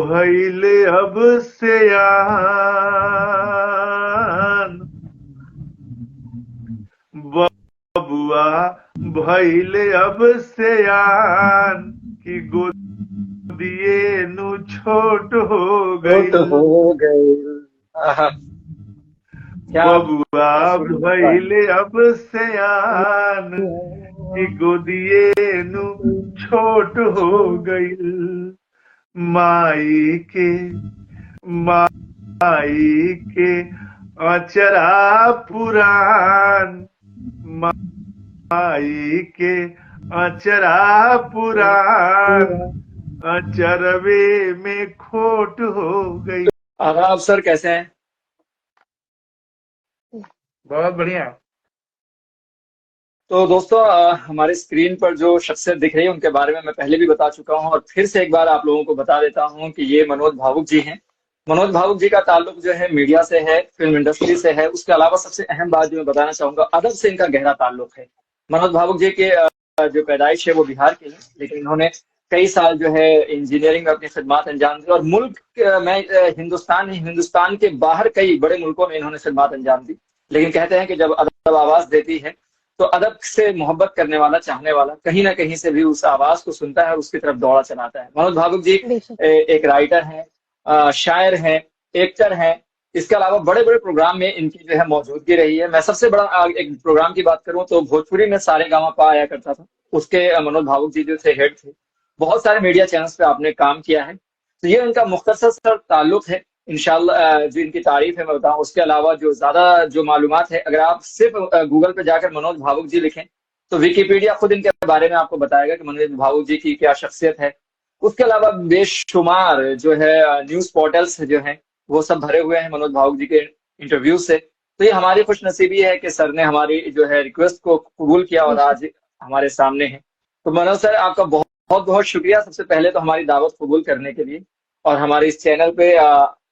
भइले अब सयान, बबुआ भइले अब सयान, कि गोदिए नु छोट हो छोट गइल। हो गए। आहा, क्या बबुआ सुर लिखा है। भइले अब सयान, कि गोदिए नु छोट हो गइल। माई के माई के अचरा पुरान, माई के अचरा पुरान, अचरवे में खोट हो गई। आदाब सर, कैसे हैं? बहुत बढ़िया। तो दोस्तों, हमारे स्क्रीन पर जो शख्सियत दिख रही है उनके बारे में मैं पहले भी बता चुका हूं, और फिर से एक बार आप लोगों को बता देता हूं कि ये मनोज भावुक जी हैं। मनोज भावुक जी का ताल्लुक जो है मीडिया से है, फिल्म इंडस्ट्री से है। उसके अलावा सबसे अहम बात जो मैं बताना चाहूंगा, अदब से इनका गहरा ताल्लुक है। मनोज भावुक जी के जो पैदाइश है वो बिहार की है, लेकिन इन्होंने कई साल जो है इंजीनियरिंग में अपनी खिदमात अंजाम दी, और मुल्क में हिंदुस्तान ही हिंदुस्तान के बाहर कई बड़े मुल्कों में इन्होंने खिदमात अंजाम दी। लेकिन कहते हैं कि जब अदब आवाज देती है तो अदब से मोहब्बत करने वाला, चाहने वाला कहीं ना कहीं से भी उस आवाज को सुनता है और उसकी तरफ दौड़ा चलाता है। मनोज भावुक जी बेशक। एक राइटर हैं, शायर हैं, एक्टर हैं। इसके अलावा बड़े बड़े प्रोग्राम में इनकी जो है मौजूदगी रही है। मैं सबसे बड़ा एक प्रोग्राम की बात करूं तो भोजपुरी में सारे गामा पा आया करता था, उसके मनोज भावुक जी जो थे हेड थे। बहुत सारे मीडिया चैनल्स पे आपने काम किया है, तो ये उनका मुख्तसर सा ताल्लुक है। इंशाल्लाह जो इनकी तारीफ है मैं बताऊं, उसके अलावा जो ज्यादा जो मालूमात है, अगर आप सिर्फ गूगल पे जाकर मनोज भावुक जी लिखें तो विकिपीडिया खुद इनके बारे में आपको बताएगा कि मनोज भावुक जी की क्या शख्सियत है। उसके अलावा बेशुमार जो है न्यूज पोर्टल्स जो हैं वो सब भरे हुए हैं मनोज भावुक जी के इंटरव्यू से। तो ये हमारी खुशनसीबी है कि सर ने हमारी जो है रिक्वेस्ट को कबूल किया और बेशक। आज हमारे सामने है। तो मनोज सर, आपका बहुत बहुत बहुत शुक्रिया सबसे पहले तो हमारी दावत कबूल करने के लिए, और हमारे इस चैनल पे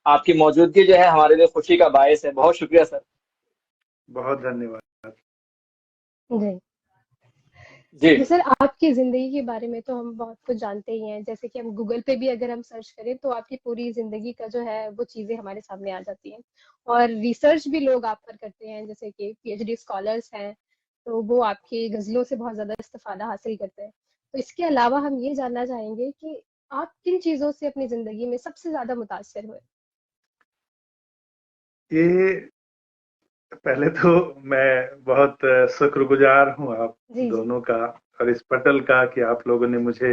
आपकी मौजूदगी जो है हमारे लिए खुशी का बायस है। बहुत शुक्रिया सर। बहुत धन्यवाद। जी। जी। जी सर, आपकी जिंदगी के बारे में तो हम बहुत कुछ जानते ही हैं, जैसे कि हम गूगल पे भी अगर हम सर्च करें तो आपकी पूरी जिंदगी का जो है वो चीजें हमारे सामने आ जाती हैं। और रिसर्च भी लोग आप पर करते हैं, जैसे कि पीएचडी स्कॉलर्स हैं, तो वो आपकी गजलों से बहुत ज्यादा इस्तेफादा हासिल करते हैं। तो इसके अलावा हम ये जानना चाहेंगे कि आप किन चीजों से अपनी जिंदगी में सबसे ज्यादा मुतासिर हुए। ये पहले तो मैं बहुत शुक्रगुजार हूँ आप जी जी। दोनों का और इस पटल का कि आप लोगों ने मुझे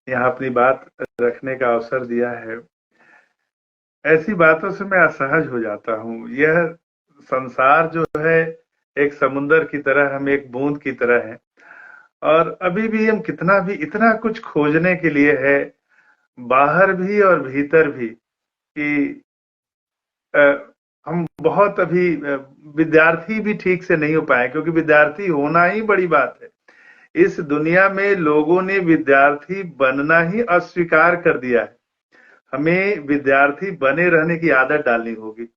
यहाँ अपनी बात रखने का अवसर दिया है। ऐसी बातों से मैं असहज हो जाता हूँ। यह संसार जो है एक समुंदर की तरह, हम एक बूंद की तरह हैं, और अभी भी हम कितना भी इतना कुछ खोजने के लिए है, बाहर भी और भीतर भी, कि अ, हम बहुत अभी विद्यार्थी भी ठीक से नहीं हो पाए, क्योंकि विद्यार्थी होना ही बड़ी बात है। इस दुनिया में लोगों ने विद्यार्थी बनना ही अस्वीकार कर दिया है। हमें विद्यार्थी बने रहने की आदत डालनी होगी।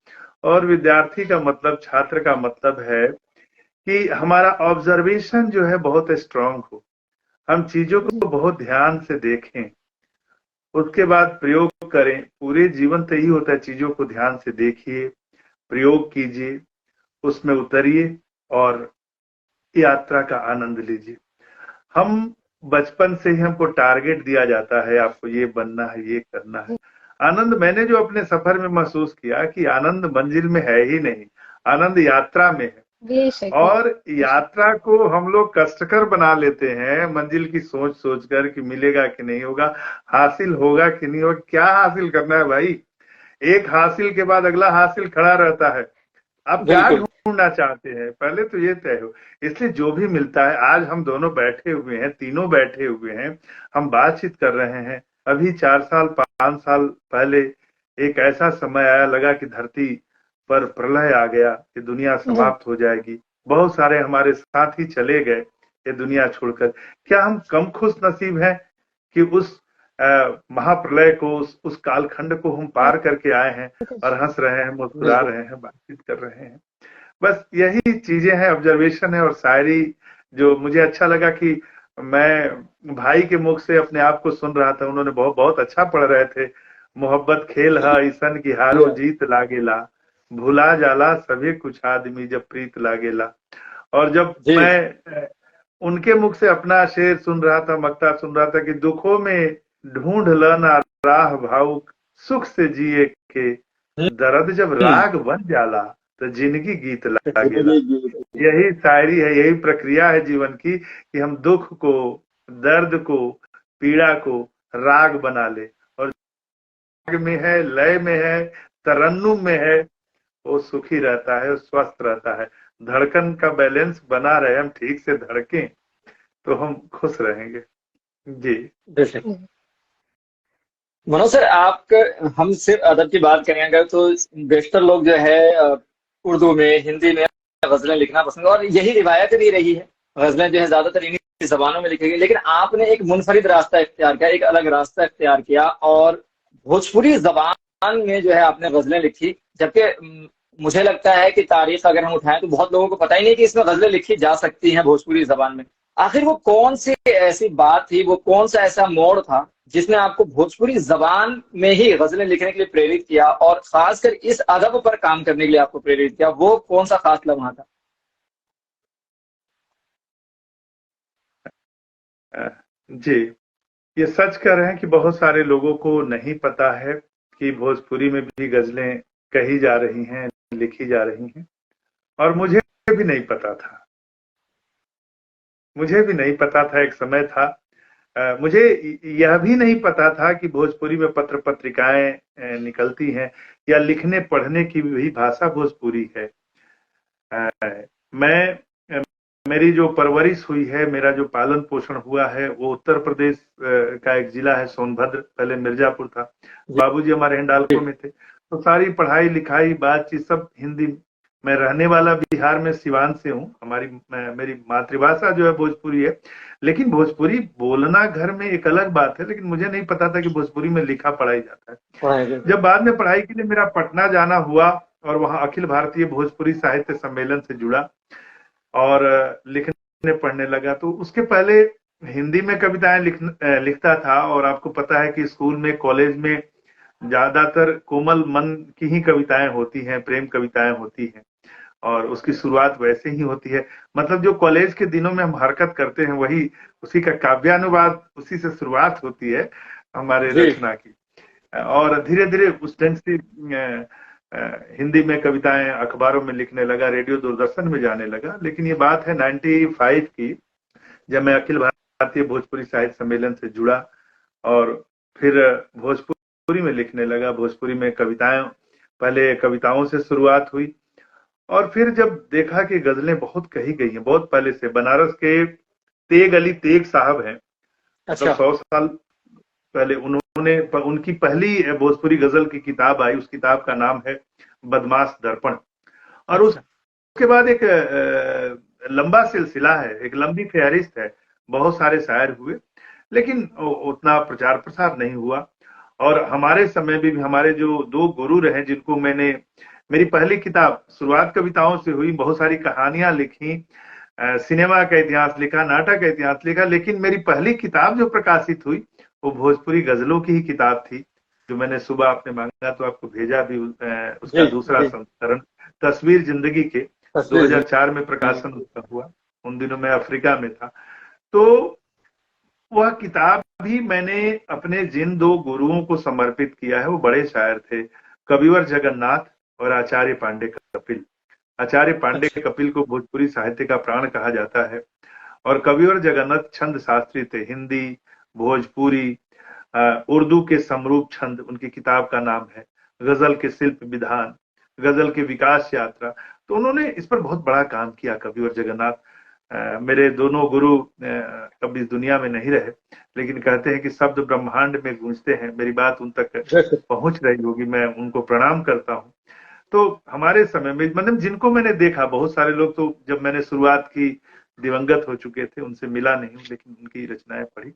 और विद्यार्थी का मतलब, छात्र का मतलब है कि हमारा ऑब्जर्वेशन जो है बहुत स्ट्रांग हो, हम चीजों जी को बहुत ध्यान से देखें, उसके बाद प्रयोग करें। पूरे जीवन तो यही होता है, चीजों को ध्यान से देखिए, प्रयोग कीजिए, उसमें उतरिए और यात्रा का आनंद लीजिए। हम बचपन से ही हमको टारगेट दिया जाता है, आपको ये बनना है, ये करना है। जी। आनंद, मैंने जो अपने सफर में महसूस किया कि आनंद मंजिल में है ही नहीं, आनंद यात्रा में है। बेशक और बेशक। यात्रा को हम लोग कष्टकर बना लेते हैं, मंजिल की सोच सोच कर कि मिलेगा कि नहीं होगा, हासिल होगा कि नहीं होगा। क्या हासिल करना है भाई? एक हासिल के बाद अगला हासिल खड़ा रहता है। आप क्या बिल्कुल। ढूंढना चाहते हैं, पहले तो ये तय हो। इसलिए जो भी मिलता है, आज हम दोनों बैठे हुए हैं, तीनों बैठे हुए हैं, हम बातचीत कर रहे हैं। अभी 4 साल 5 साल पहले एक ऐसा समय आया, लगा कि धरती पर प्रलय आ गया, कि दुनिया जी। समाप्त हो जाएगी। बहुत सारे हमारे साथी चले गए ये दुनिया छोड़कर। क्या हम कम खुश नसीब हैं कि उस महाप्रलय को, उस कालखंड को हम पार करके आए हैं और हंस रहे हैं, मुस्कुरा बिल्कुल। रहे हैं, बातचीत कर रहे हैं। बस यही चीजें हैं, ऑब्जर्वेशन है और शायरी। जो मुझे अच्छा लगा कि मैं भाई के मुख से अपने आप को सुन रहा था, उन्होंने बहुत बहुत अच्छा पढ़ रहे थे, मोहब्बत खेल है ऐसन की हारो जीत लागेला, भुला जाला सभी कुछ आदमी जब प्रीत लागेला। और जब जी मैं उनके मुख से अपना शेर सुन रहा था, मक्ता सुन रहा था कि दुखों में ढूंढ लना राह भावुक, सुख से जिए के दर्द जब हम्म, राग बन जाला तो जिंदगी गीत लागेला। जिंदगी जी। यही शायरी है, यही प्रक्रिया है जीवन की कि हम दुख को, दर्द को, पीड़ा को राग बना ले, और राग में है, लय में है, तरन्नुम में है, वो सुखी रहता है, स्वस्थ रहता है। धड़कन का बैलेंस बना रहे, हम ठीक से धड़कें तो हम खुश रहेंगे। जी। बेशक। मनोज सर, आप, हम सिर्फ अदब की बात करें अगर तो बेशतर लोग जो है उर्दू में, हिंदी में गजलें लिखना पसंद, और यही रिवायत भी रही है। गजलें जो है ज्यादातर इन्हीं जबानों में लिखी गई, लेकिन आपने एक मुनफरिद रास्ता इख्तियार किया, एक अलग रास्ता इख्तियार किया, और भोजपुरी जबान में जो है आपने गजलें लिखी। जबकि मुझे लगता है कि तारीख अगर हम उठाएं तो बहुत लोगों को पता ही नहीं कि इसमें गजलें लिखी जा सकती हैं भोजपुरी जबान में। आखिर वो कौन सी ऐसी बात थी, वो कौन सा ऐसा मोड़ था जिसने आपको भोजपुरी जबान में ही गजलें लिखने के लिए प्रेरित किया, और खासकर इस अदब पर काम करने के लिए आपको प्रेरित किया? वो कौन सा खास लम्हा था? जी, ये सच कह रहे हैं कि बहुत सारे लोगों को नहीं पता है कि भोजपुरी में भी गजलें कही जा रही हैं, लिखी जा रही हैं, और मुझे भी नहीं पता था। मुझे भी नहीं पता था, एक समय था। मुझे यह भी नहीं पता था कि भोजपुरी में पत्र पत्रिकाएं निकलती हैं, या लिखने पढ़ने की भी भाषा भोजपुरी है। मैं मेरी जो परवरिश हुई है, मेरा जो पालन पोषण हुआ है, वो उत्तर प्रदेश का एक जिला है सोनभद्र, पहले मिर्जापुर था। बाबूजी हमारे हिंडालको में थे, तो सारी पढ़ाई लिखाई बातचीत सब हिंदी। मैं रहने वाला बिहार में सिवान से हूँ। मेरी मातृभाषा जो है भोजपुरी है, लेकिन भोजपुरी बोलना घर में एक अलग बात है, लेकिन मुझे नहीं पता था कि भोजपुरी में लिखा पढ़ा ही जाता है। जब बाद में पढ़ाई के लिए मेरा पटना जाना हुआ, और वहाँ अखिल भारतीय भोजपुरी साहित्य सम्मेलन से जुड़ा और लिखने पढ़ने लगा, तो उसके पहले हिंदी में कविताएं लिखता था। और आपको पता है कि स्कूल में, कॉलेज में ज्यादातर कोमल मन की ही कविताएं होती हैं, प्रेम कविताएं होती हैं, और उसकी शुरुआत वैसे ही होती है। मतलब जो कॉलेज के दिनों में हम हरकत करते हैं, वही उसी का काव्यानुवाद, उसी से शुरुआत होती है हमारे जी रचना की। और धीरे धीरे उस ढंग से हिंदी में कविताएं अखबारों में लिखने लगा, रेडियो दूरदर्शन में जाने लगा। लेकिन ये बात है 95 की, जब मैं अखिल भारतीय भोजपुरी साहित्य सम्मेलन से जुड़ा, और फिर भोजपुरी में लिखने लगा। भोजपुरी में कविताएं, पहले कविताओं से शुरुआत हुई, और फिर जब देखा कि गजलें बहुत कही गई हैं, बहुत पहले से। बनारस के तेग अली तेग साहब हैं, मतलब अच्छा 100 साल पहले उन्होंने, उनकी पहली भोजपुरी गजल की किताब आई, उस किताब का नाम है बदमाश दर्पण। और अच्छा उसके बाद एक लंबा सिलसिला है, एक लंबी फहरिस्त है, बहुत सारे शायर हुए, लेकिन उतना प्रचार प्रसार नहीं हुआ। और हमारे समय में भी हमारे जो दो गुरु रहे, जिनको मैंने, मेरी पहली किताब शुरुआत कविताओं से हुई, बहुत सारी कहानियां लिखी, सिनेमा का इतिहास लिखा, नाटक का इतिहास लिखा, लेकिन मेरी पहली किताब जो प्रकाशित हुई वो भोजपुरी गजलों की ही किताब थी, जो मैंने सुबह आपने मांगा तो आपको भेजा भी। उसका जी दूसरा जी। संस्करण तस्वीर जिंदगी के तस्वीर जी। 2004 में प्रकाशन उसका हुआ। उन दिनों मैं अफ्रीका में था। तो वह किताब भी मैंने अपने जिन दो गुरुओं को समर्पित किया है, वो बड़े शायर थे, कविवर जगन्नाथ और आचार्य पांडे कपिल। आचार्य पांडे अच्छा कपिल को भोजपुरी साहित्य का प्राण कहा जाता है, और कविवर जगन्नाथ छंद शास्त्री थे। हिंदी, भोजपुरी, उर्दू के समरूप छंद उनकी किताब का नाम है। गजल के शिल्प विधान, गजल के विकास यात्रा, तो उन्होंने इस पर बहुत बड़ा काम किया, कविवर जगन्नाथ। मेरे दोनों गुरु अब इस दुनिया में नहीं रहे, लेकिन कहते हैं कि शब्द ब्रह्मांड में गूंजते हैं। मेरी बात उन तक बेशक। पहुंच रही होगी, मैं उनको प्रणाम करता हूँ। तो हमारे समय में, मतलब जिनको मैंने देखा, बहुत सारे लोग तो जब मैंने शुरुआत की दिवंगत हो चुके थे, उनसे मिला नहीं हूं, लेकिन उनकी रचनाएं पढ़ी,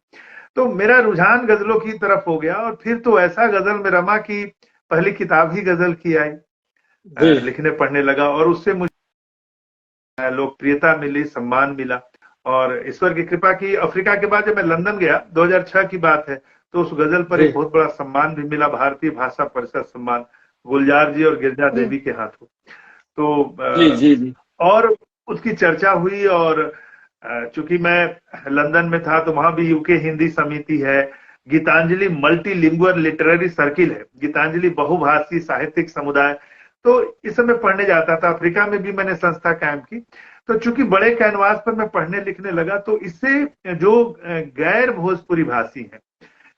तो मेरा रुझान गजलों की तरफ हो गया। और फिर तो ऐसा गजल में रमा कि पहली किताब ही गजल की आई। जी लिखने पढ़ने लगा, और उससे मुझे लोकप्रियता मिली, सम्मान मिला, और ईश्वर की कृपा की। अफ्रीका के बाद जब मैं लंदन गया, 2006 की बात है, तो उस गजल पर एक बहुत बड़ा सम्मान भी मिला, भारतीय भाषा परिषद सम्मान, गुलजार जी और गिरिजा देवी के हाथों। तो और उसकी चर्चा हुई, और चूंकि मैं लंदन में था तो वहां भी यूके हिंदी समिति है, गीतांजलि मल्टीलिंगुअल लिटरेरी सर्किल है, गीतांजलि बहुभाषी साहित्यिक समुदाय, तो इस समय पढ़ने जाता था। अफ्रीका में भी मैंने संस्था कायम की। तो चूंकि बड़े कैनवास पर मैं पढ़ने लिखने लगा, तो इससे जो गैर भोजपुरी भाषी हैं,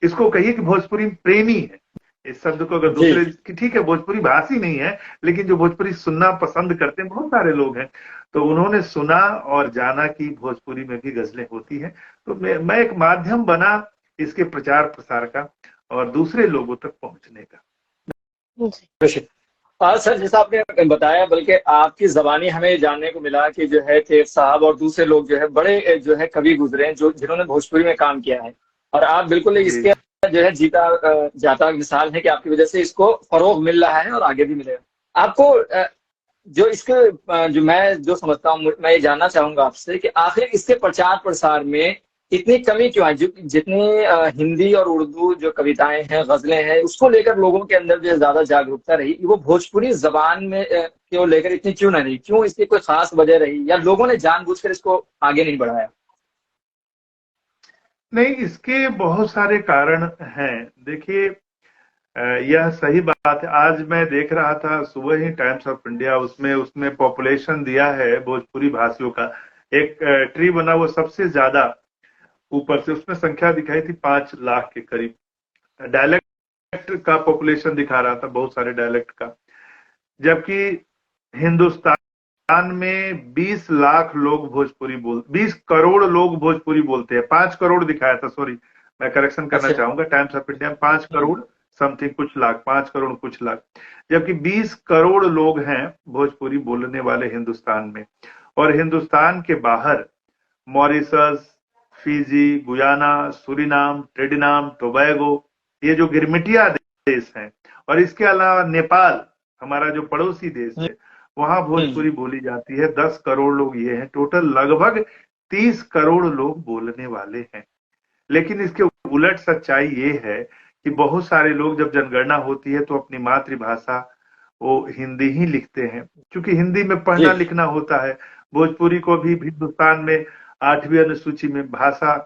इसको कहिए कि भोजपुरी प्रेमी है, इस शब्द को अगर दूसरे की, ठीक है भोजपुरी भाषी नहीं है, लेकिन जो भोजपुरी सुनना पसंद करते हैं बहुत सारे लोग हैं, तो उन्होंने सुना और जाना कि भोजपुरी में भी गजलें होती हैं। तो मैं एक माध्यम बना इसके प्रचार प्रसार का और दूसरे लोगों तक पहुंचने का। सर, जैसा आपने बताया, बल्कि आपकी जबानी हमें जानने को मिला कि जो है खेर साहब और दूसरे लोग जो है बड़े जो है कवि गुजरे हैं जो जिन्होंने भोजपुरी में काम किया है, और आप बिल्कुल इसके जो है जीता जाता मिसाल है कि आपकी वजह से इसको फरोग मिल रहा है और आगे भी मिलेगा। आपको जो इसके जो मैं जो समझता हूँ, मैं ये जानना चाहूंगा आपसे कि आखिर इसके प्रचार प्रसार में इतनी कमी क्यों है? जितनी हिंदी और उर्दू जो कविताएं हैं, गजलें हैं, उसको लेकर लोगों के अंदर जो ज्यादा जागरूकता रही, वो भोजपुरी जबान में को लेकर इतनी क्यों नहीं रही? क्यों इसकी कोई खास वजह रही, या लोगों ने जानबूझकर इसको आगे नहीं बढ़ाया? नहीं, इसके बहुत सारे कारण हैं। देखिए, यह सही बात है। आज मैं देख रहा था सुबह ही टाइम्स ऑफ इंडिया, उसमें पॉपुलेशन दिया है भोजपुरी भाषियों का, एक ट्री बना वो सबसे ज्यादा ऊपर से, उसमें संख्या दिखाई थी 5 लाख के करीब। डायलेक्ट का पॉपुलेशन दिखा रहा था, बहुत सारे डायलेक्ट का, जबकि हिंदुस्तान में 20 लाख लोग 20 करोड़ लोग भोजपुरी बोलते हैं। 5 करोड़ दिखाया था, सॉरी मैं करेक्शन करना चाहूंगा, टाइम्स ऑफ इंडिया में 5 करोड़ समथिंग कुछ लाख, 5 करोड़ कुछ लाख, जबकि 20 करोड़ लोग हैं भोजपुरी बोलने वाले हिंदुस्तान में। और हिंदुस्तान के बाहर Mauritius, Fiji, Guyana, Suriname, Trinidad, Tobago, ये जो गिरमिटिया देश हैं, और इसके अलावा नेपाल हमारा जो पड़ोसी देश है, वहां भोजपुरी बोली जाती है। 10 करोड़ लोग ये हैं, टोटल लगभग 30 करोड़ लोग बोलने वाले हैं। लेकिन इसके उलट सच्चाई ये है कि बहुत सारे लोग जब जनगणना होती है तो अपनी मातृभाषा वो हिंदी ही लिखते हैं, क्योंकि हिंदी में पढ़ना लिखना होता है। भोजपुरी को भी हिंदुस्तान में 8वीं अनुसूची में भाषा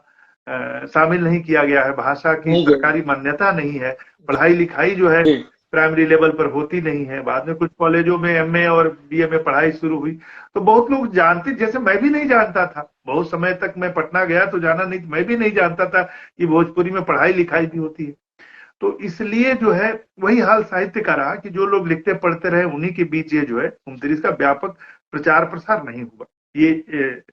शामिल नहीं किया गया है, भाषा की सरकारी मान्यता नहीं है, पढ़ाई लिखाई जो है प्राइमरी लेवल पर होती नहीं है। बाद में कुछ कॉलेजों में एमए और बीए में पढ़ाई शुरू हुई, तो बहुत लोग जानते, जैसे मैं भी नहीं जानता था, बहुत समय तक मैं पटना गया तो जाना नहीं, मैं भी नहीं जानता था कि भोजपुरी में पढ़ाई लिखाई भी होती है। तो इसलिए जो है वही हाल साहित्य का रहा कि जो लोग लिखते पढ़ते रहे उन्हीं के बीच ये जो है 29 का व्यापक प्रचार प्रसार नहीं हुआ, ये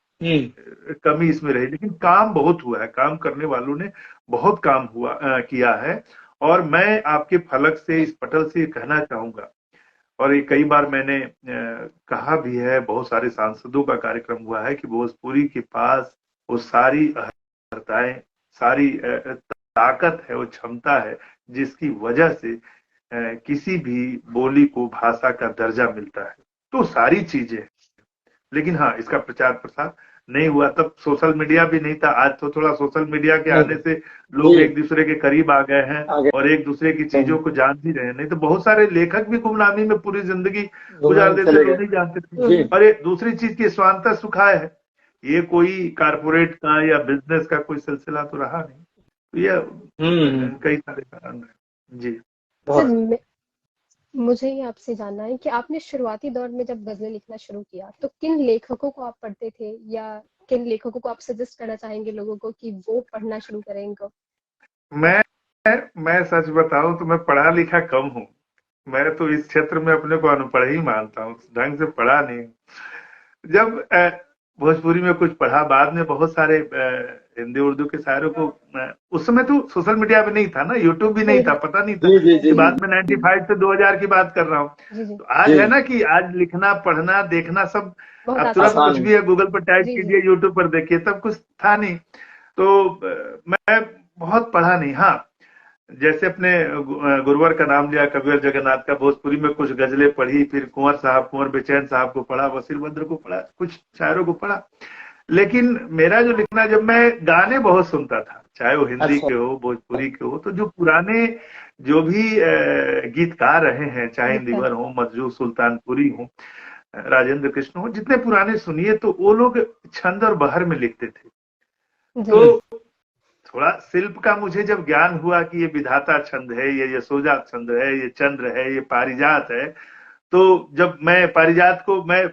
कमी इसमें रही। लेकिन काम बहुत हुआ है, काम करने वालों ने बहुत काम किया है। और मैं आपके फलक से, इस पटल से कहना चाहूंगा, और ये कई बार मैंने कहा भी है, बहुत सारे सांसदों का कार्यक्रम हुआ है कि भोजपुरी के पास वो सारी अहर्ताएं, सारी ताकत है, वो क्षमता है जिसकी वजह से किसी भी बोली को भाषा का दर्जा मिलता है। तो सारी चीजें, लेकिन हाँ इसका प्रचार प्रसार नहीं हुआ। तब सोशल मीडिया भी नहीं था, आज तो थोड़ा सोशल मीडिया के आने से लोग एक दूसरे के करीब आ गए हैं और एक दूसरे की चीजों को जान भी रहे हैं। नहीं तो बहुत सारे लेखक भी गुमनामी में पूरी जिंदगी गुजार देते, लोग नहीं जानते थे। और एक दूसरी चीज की स्वांतः सुखाए है, ये कोई कारपोरेट का या बिजनेस का कोई सिलसिला तो रहा नहीं। तो ये कई सारे कारण है जी। मुझे ये आपसे जानना है कि आपने शुरुआती दौर में जब गजलें लिखना शुरू किया तो किन लेखकों को आप पढ़ते थे, या किन लेखकों को आप सजेस्ट करना चाहेंगे लोगों को कि वो पढ़ना शुरू करें इनको? मैं सच बताऊं तो मैं पढ़ा लिखा कम हूँ। मैं तो इस क्षेत्र में अपने को अनपढ़ ही मानता हूँ, ढंग से पढ़ा नहीं। जब भोजपुरी में कुछ पढ़ा, बाद में बहुत सारे हिंदी उर्दू के शायरों को, उस समय तो सोशल मीडिया पे नहीं था ना, यूट्यूब भी नहीं था, पता नहीं था। बाद में 95 से 2000 की बात कर रहा हूँ। तो आज है ना कि आज लिखना, पढ़ना, देखना सब, अब तुरंत कुछ भी है गूगल पर टाइप कीजिए, यूट्यूब पर देखिए, तब कुछ था नहीं। तो मैं बहुत पढ़ा नहीं। हाँ, जैसे अपने गुरुवर का नाम लिया, कबीर जगन्नाथ का, भोजपुरी में कुछ गजलें पढ़ी, फिर कुंवर बेचैन साहब को पढ़ा, वसीर बद्र को पढ़ा, कुछ शायरों को पढ़ा। लेकिन मेरा जो लिखना, जब मैं गाने बहुत सुनता था, चाहे वो हिंदी अच्छा। के हो, भोजपुरी के हो, तो जो पुराने जो भी गीतकार रहे हैं, चाहे इंदिवर हो, मजरू सुल्तानपुरी हो, राजेंद्र कृष्ण हो, जितने पुराने सुनिए, तो वो लोग छंद और बहर में लिखते थे। तो थोड़ा शिल्प का मुझे जब ज्ञान हुआ कि ये विधाता छंद है, ये यशोदा छंद है, ये चंद्र है, ये पारिजात है, तो जब मैं पारिजात को मैं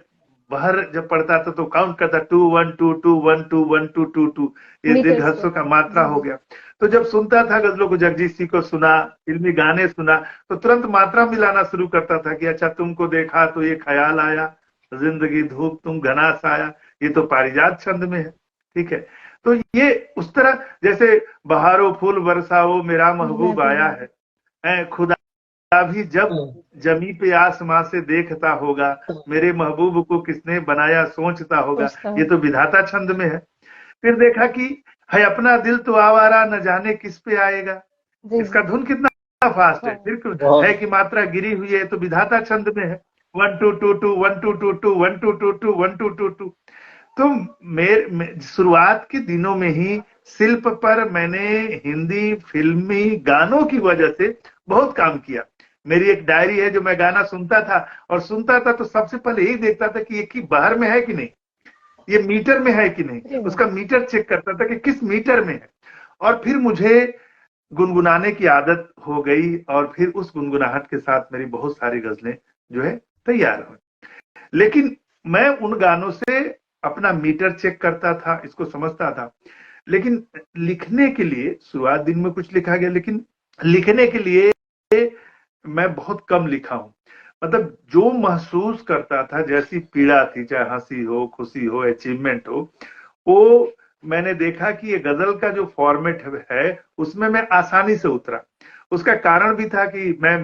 बाहर जब पढ़ता था तो काउंट करता, 2 1 2 2 1 2 1 2 2 2, ये दीर्घ मीटर्स हस्सों में। का मात्रा हो गया। तो जब सुनता था गजलों को, जगजीत सिंह को सुना, फिल्मी गाने सुना, तो तुरंत मात्रा मिलाना शुरू करता था कि अच्छा तुमको देखा तो ये ख्याल आया, जिंदगी धूप तुम घना साया, ये तो पारिजात छंद में है। ठीक है, तो ये उस तरह, जैसे बहारो फूल बरसाओ मेरा महबूब आया है, खुदा भी जब जमी पे आसमां से देखता होगा, मेरे महबूब को किसने बनाया सोचता होगा, ये तो विधाता छंद में है। फिर देखा कि है अपना दिल तो आवारा, न जाने किस पे आएगा, इसका धुन कितना फास्ट है, फिर है कि मात्रा गिरी हुई है, तो विधाता छंद में है, 1 2 2 2 1 2 2 2 1 2 2 2 1 2 2 2। तो शुरुआत के दिनों में ही शिल्प पर मैंने हिंदी फिल्मी गानों की वजह से बहुत काम किया। मेरी एक डायरी है, जो मैं गाना सुनता था, और सुनता था तो सबसे पहले यही देखता था कि ये की बाहर में है कि नहीं, ये मीटर में है कि नहीं, उसका मीटर चेक करता था कि किस मीटर में है। और फिर मुझे गुनगुनाने की आदत हो गई, और फिर उस गुनगुनाहट के साथ मेरी बहुत सारी गजलें जो है तैयार हुई। लेकिन मैं उन गानों से अपना मीटर चेक करता था, इसको समझता था। लेकिन लिखने के लिए शुरुआत दिन में कुछ लिखा गया, लेकिन लिखने के लिए मैं बहुत कम लिखा हूं। मतलब जो महसूस करता था, जैसी पीड़ा थी, चाहे हंसी हो, खुशी हो, अचीवमेंट हो, वो मैंने देखा कि ये गजल का जो फॉर्मेट है उसमें मैं आसानी से उतरा। उसका कारण भी था कि मैं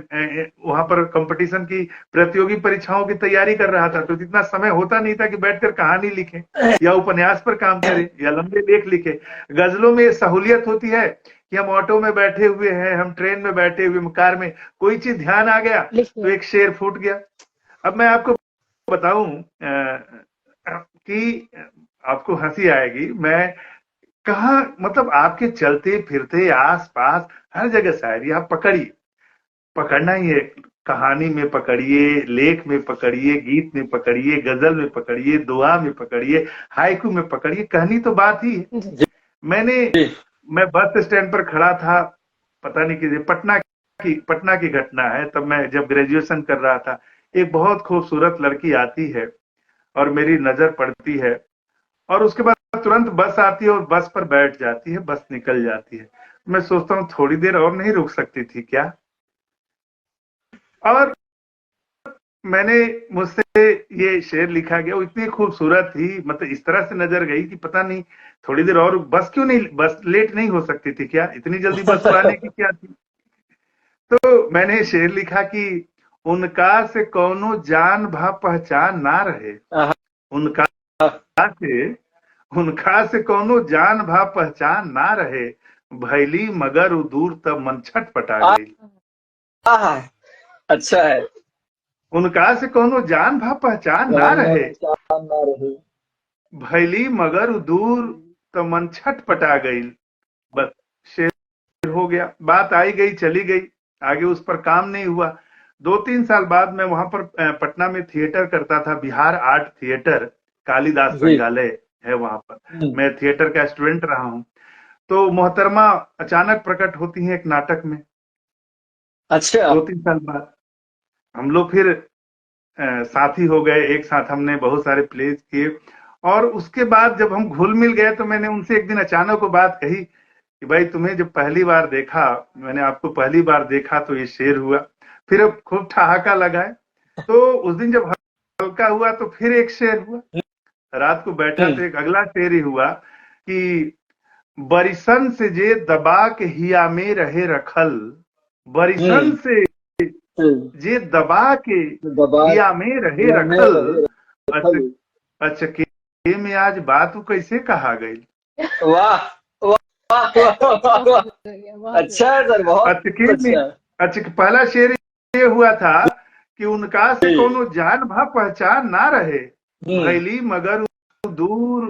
वहां पर कंपटीशन की प्रतियोगी परीक्षाओं की तैयारी कर रहा था, तो इतना समय होता नहीं था कि बैठकर कहानी लिखें या उपन्यास पर काम करें या लंबे लेख लिखें। गजलों में ये सहूलियत होती है कि हम ऑटो में बैठे हुए हैं, हम ट्रेन में बैठे हुए, कार में, कोई चीज ध्यान आ गया तो एक शेर फूट गया। अब मैं आपको बताऊं कि आपको हंसी आएगी, मैं कहा, मतलब आपके चलते फिरते आस पास हर जगह शायरी आप पकड़िए, पकड़ना ही है, कहानी में पकड़िए, लेख में पकड़िए, गीत में पकड़िए, गजल में पकड़िए, दुआ में पकड़िए, हाइकू में पकड़िए, कहनी तो बात ही है। मैं बस स्टैंड पर खड़ा था, पता नहीं कि पटना की घटना है, तब मैं जब ग्रेजुएशन कर रहा था, एक बहुत खूबसूरत लड़की आती है और मेरी नजर पड़ती है, और उसके बाद तुरंत बस आती है और बस पर बैठ जाती है, बस निकल जाती है। मैं सोचता हूँ थोड़ी देर और नहीं रुक सकती थी क्या? और मैंने, मुझसे ये शेर लिखा गया, वो इतनी खूबसूरत थी, मतलब इस तरह से नजर गई कि पता नहीं थोड़ी देर और, बस क्यों नहीं, बस लेट नहीं हो सकती थी क्या, इतनी जल्दी बस तो आने की क्या थी? तो मैंने शेर लिखा कि उनका से कौनो जान भा पहचान ना रहे, उनका से उनका से कौनो जान भा पहचान ना रहे, भैली मगर उ दूर तब मन छटपटा गई। अच्छा है। उनका से कौनो जान भा पहचान ना रहे, भैली मगर उ दूर तब मन छटपटा गई। बस शेर हो गया, बात आई गई चली गई, आगे उस पर काम नहीं हुआ। 2-3 साल बाद मैं वहां पर पटना में थिएटर करता था, बिहार आर्ट थिएटर, कालिदास संग्रहालय है वहां पर, मैं थिएटर का स्टूडेंट रहा हूं। तो मोहतरमा अचानक प्रकट होती है एक नाटक में। अच्छा। 2-3 साल बाद हम लोग फिर साथी हो गए, एक साथ हमने बहुत सारे प्लेस किए, और उसके बाद जब हम घुल मिल गए तो मैंने उनसे एक दिन अचानक वो बात कही कि भाई तुम्हें जब पहली बार देखा, मैंने आपको पहली बार देखा तो ये शेर हुआ। फिर अब खूब ठहाका लगा है, तो उस दिन जब हल्का हुआ तो फिर एक शेर हुआ। रात को बैठा तो एक अगला शेर ही हुआ कि बरिसन से जे दबा के हिया में रहे रखल, बरिसन से जे दबा के हिया में रहे रखल, अचके में आज बात कैसे कहा गई। वाह अच्छा है सर, बहुत अच्छा, पहला शेर ये हुआ था कि उनका से कोनो जान भा पहचान ना रहे, भैली मगर दूर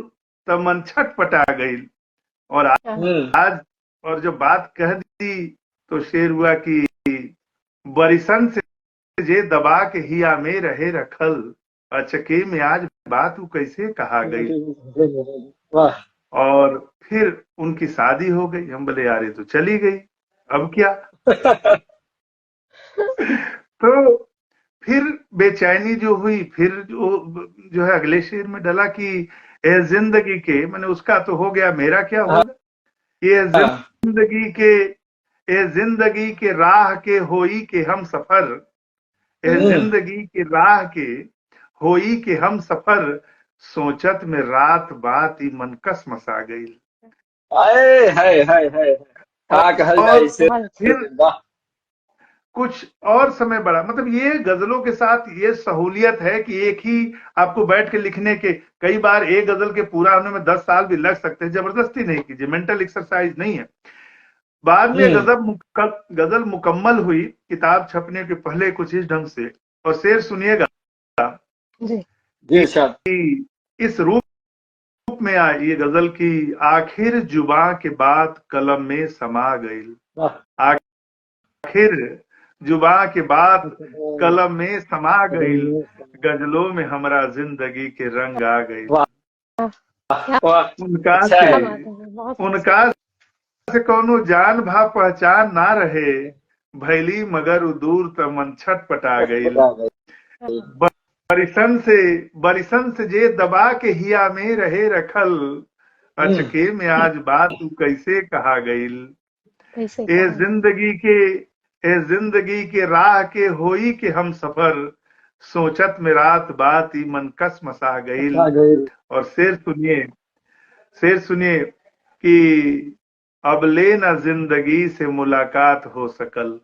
तब मन छटपटा गई। और आज और जो बात कह दी तो शेर हुआ कि बरिसन से जे दबा के हिया में रहे रखल, अचके में आज बात वो कैसे कहा गई। वाह। और फिर उनकी शादी हो गई। हम बोले यार ये तो चली गई, अब क्या। तो फिर बेचैनी जो हुई, फिर जो है अगले शेर में डला कि ए जिंदगी के, मैंने उसका तो हो गया, मेरा क्या होगा। ये जिंदगी के, ए जिंदगी के राह के होई के हम सफर, ए जिंदगी के राह के होई के हम सफर, सोचत में रात बात ही मन कस मसा गई। हाय हाय हाय हाय, का कहल जाए और इसे। फिर वाह। कुछ और समय बढ़ा, मतलब ये गजलों के साथ ये सहूलियत है कि एक ही आपको बैठ के लिखने के, कई बार एक गजल के पूरा होने में 10 साल भी लग सकते हैं। जबरदस्ती नहीं कीजिए, मेंटल एक्सरसाइज नहीं है। बाद में गजल मुकम्मल हुई, किताब छपने के पहले कुछ इस ढंग से। और शेर सुनिएगा जी जी इरशाद। कि इस रूप में आई ये गजल की, आखिर जुबा के बाद कलम में समा गई, वाह। आखिर जुबा के बाद कलम में समा गई, गजलों में हमरा जिंदगी के रंग आ गई। वाह वाह। उनका अच्छा से है। क्या बात है, बहुत उनका से कोनो जान भा पहचान ना रहे, भैली मगर उ दूर त मन छटपटा गईल। बरिसन से जे दबा के हिया में रहे रखल, अचके में आज बात तू कैसे कहा गईल। कैसे ए कहा। जिंदगी के राह के होई के हम सफर, सोचत में रात बात ही मन कस मसा गईल। और शेर सुनिए कि अब ले न जिंदगी से मुलाकात हो सकल,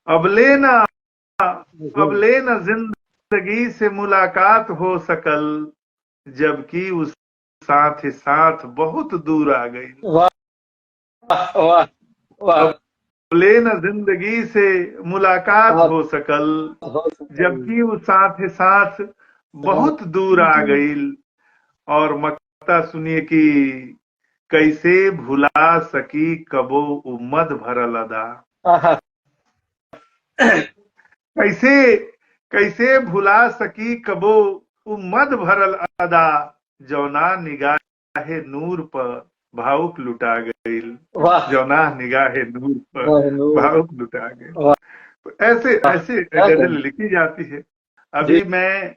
अब ले न जिंदगी से मुलाकात हो सकल, जबकि उस साथ ही साथ बहुत दूर आ गई। वाह वाह वाह। अब ले न जिंदगी से मुलाकात हो सकल, जबकि उस साथ ही साथ बहुत दूर आ गई। और मक्ता सुनिए कि कैसे भुला सकी कबो उम्मद भरल अदा, कैसे कैसे भुला सकी कबो उम्मद भरल अदा, जौना निगाहे नूर पर भावुक लुटा गई, जौना निगाहे नूर पर भावुक लुटा गई। तो ऐसे ऐसे गजल लिखी जाती है। अभी मैं